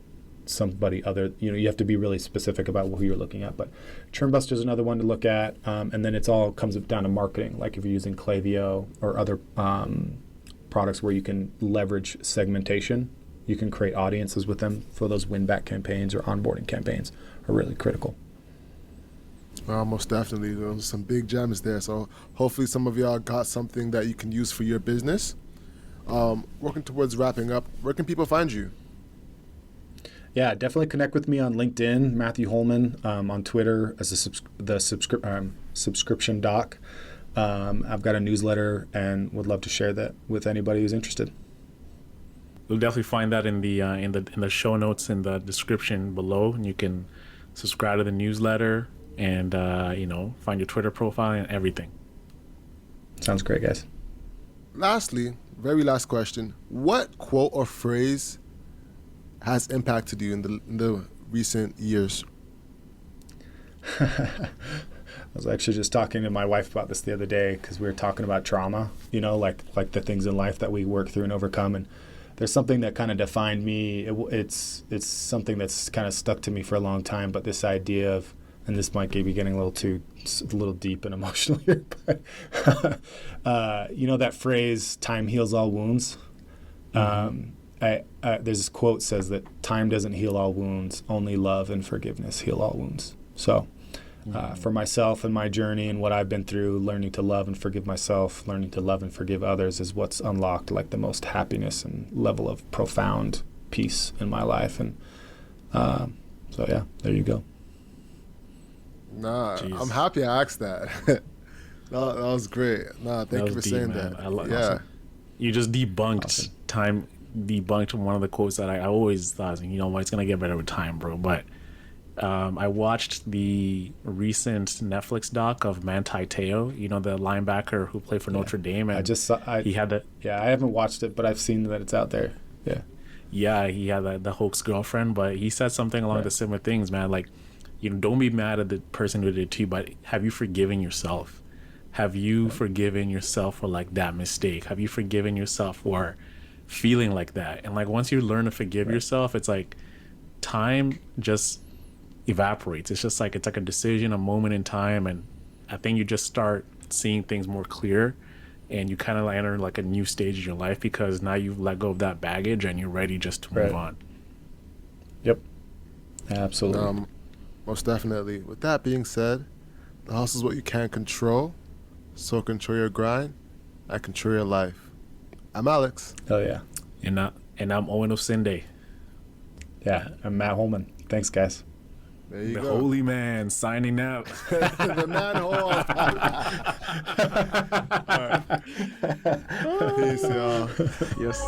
somebody other, you have to be really specific about who you're looking at. But Churnbuster is another one to look at. And then it's all comes down to marketing. Like if you're using Klaviyo or other products where you can leverage segmentation, you can create audiences with them for those win-back campaigns or onboarding campaigns are really critical. Most definitely. There's some big gems there. So hopefully some of y'all got something that you can use for your business. Working towards wrapping up, where can people find you? Yeah, definitely connect with me on LinkedIn, Matthew Holman, on Twitter as the subscription doc. I've got a newsletter and would love to share that with anybody who's interested. You'll definitely find that in the show notes in the description below, and you can subscribe to the newsletter and find your Twitter profile and everything. Sounds great, guys. Lastly, very last question: what quote or phrase has impacted you in the recent years? I was actually just talking to my wife about this the other day because we were talking about trauma. Like the things in life that we work through and overcome, and there's something that kind of defined me. It's something that's kind of stuck to me for a long time. But this idea of, and this might be getting a little deep and emotional here, but that phrase, "Time heals all wounds." There's this quote says that time doesn't heal all wounds, only love and forgiveness heal all wounds. So for myself and my journey and what I've been through, learning to love and forgive myself, learning to love and forgive others is what's unlocked like the most happiness and level of profound peace in my life. And so yeah, there you go. Nah, Jeez. I'm happy I asked that. That was great. Thank you for saying man. that. Yeah. You just debunked one of the quotes that I always thought, it's going to get better with time, bro. But I watched the recent Netflix doc of Manti Te'o, the linebacker who played for Notre Dame. And he had that. Yeah, I haven't watched it, but I've seen that it's out there. Yeah. Yeah, he had the hoax girlfriend, but he said something along the similar things, man. Like, don't be mad at the person who did it to you, but have you forgiven yourself? Have you forgiven yourself for like that mistake? Have you forgiven yourself for feeling like that? And like once you learn to forgive yourself, it's like time just evaporates. It's just like it's like a decision, a moment in time, and I think you just start seeing things more clear, and you kind of enter like a new stage in your life because now you've let go of that baggage and you're ready just to move on. Yep, absolutely. Most definitely. With that being said, the hustle is what you can't control, so control your grind and control your life. I'm Alex. Oh yeah. And I'm Owen Osinde. Yeah, I'm Matt Holman. Thanks, guys. There you The go. holy man signing out. The man Hole. Peace, y'all. Yes.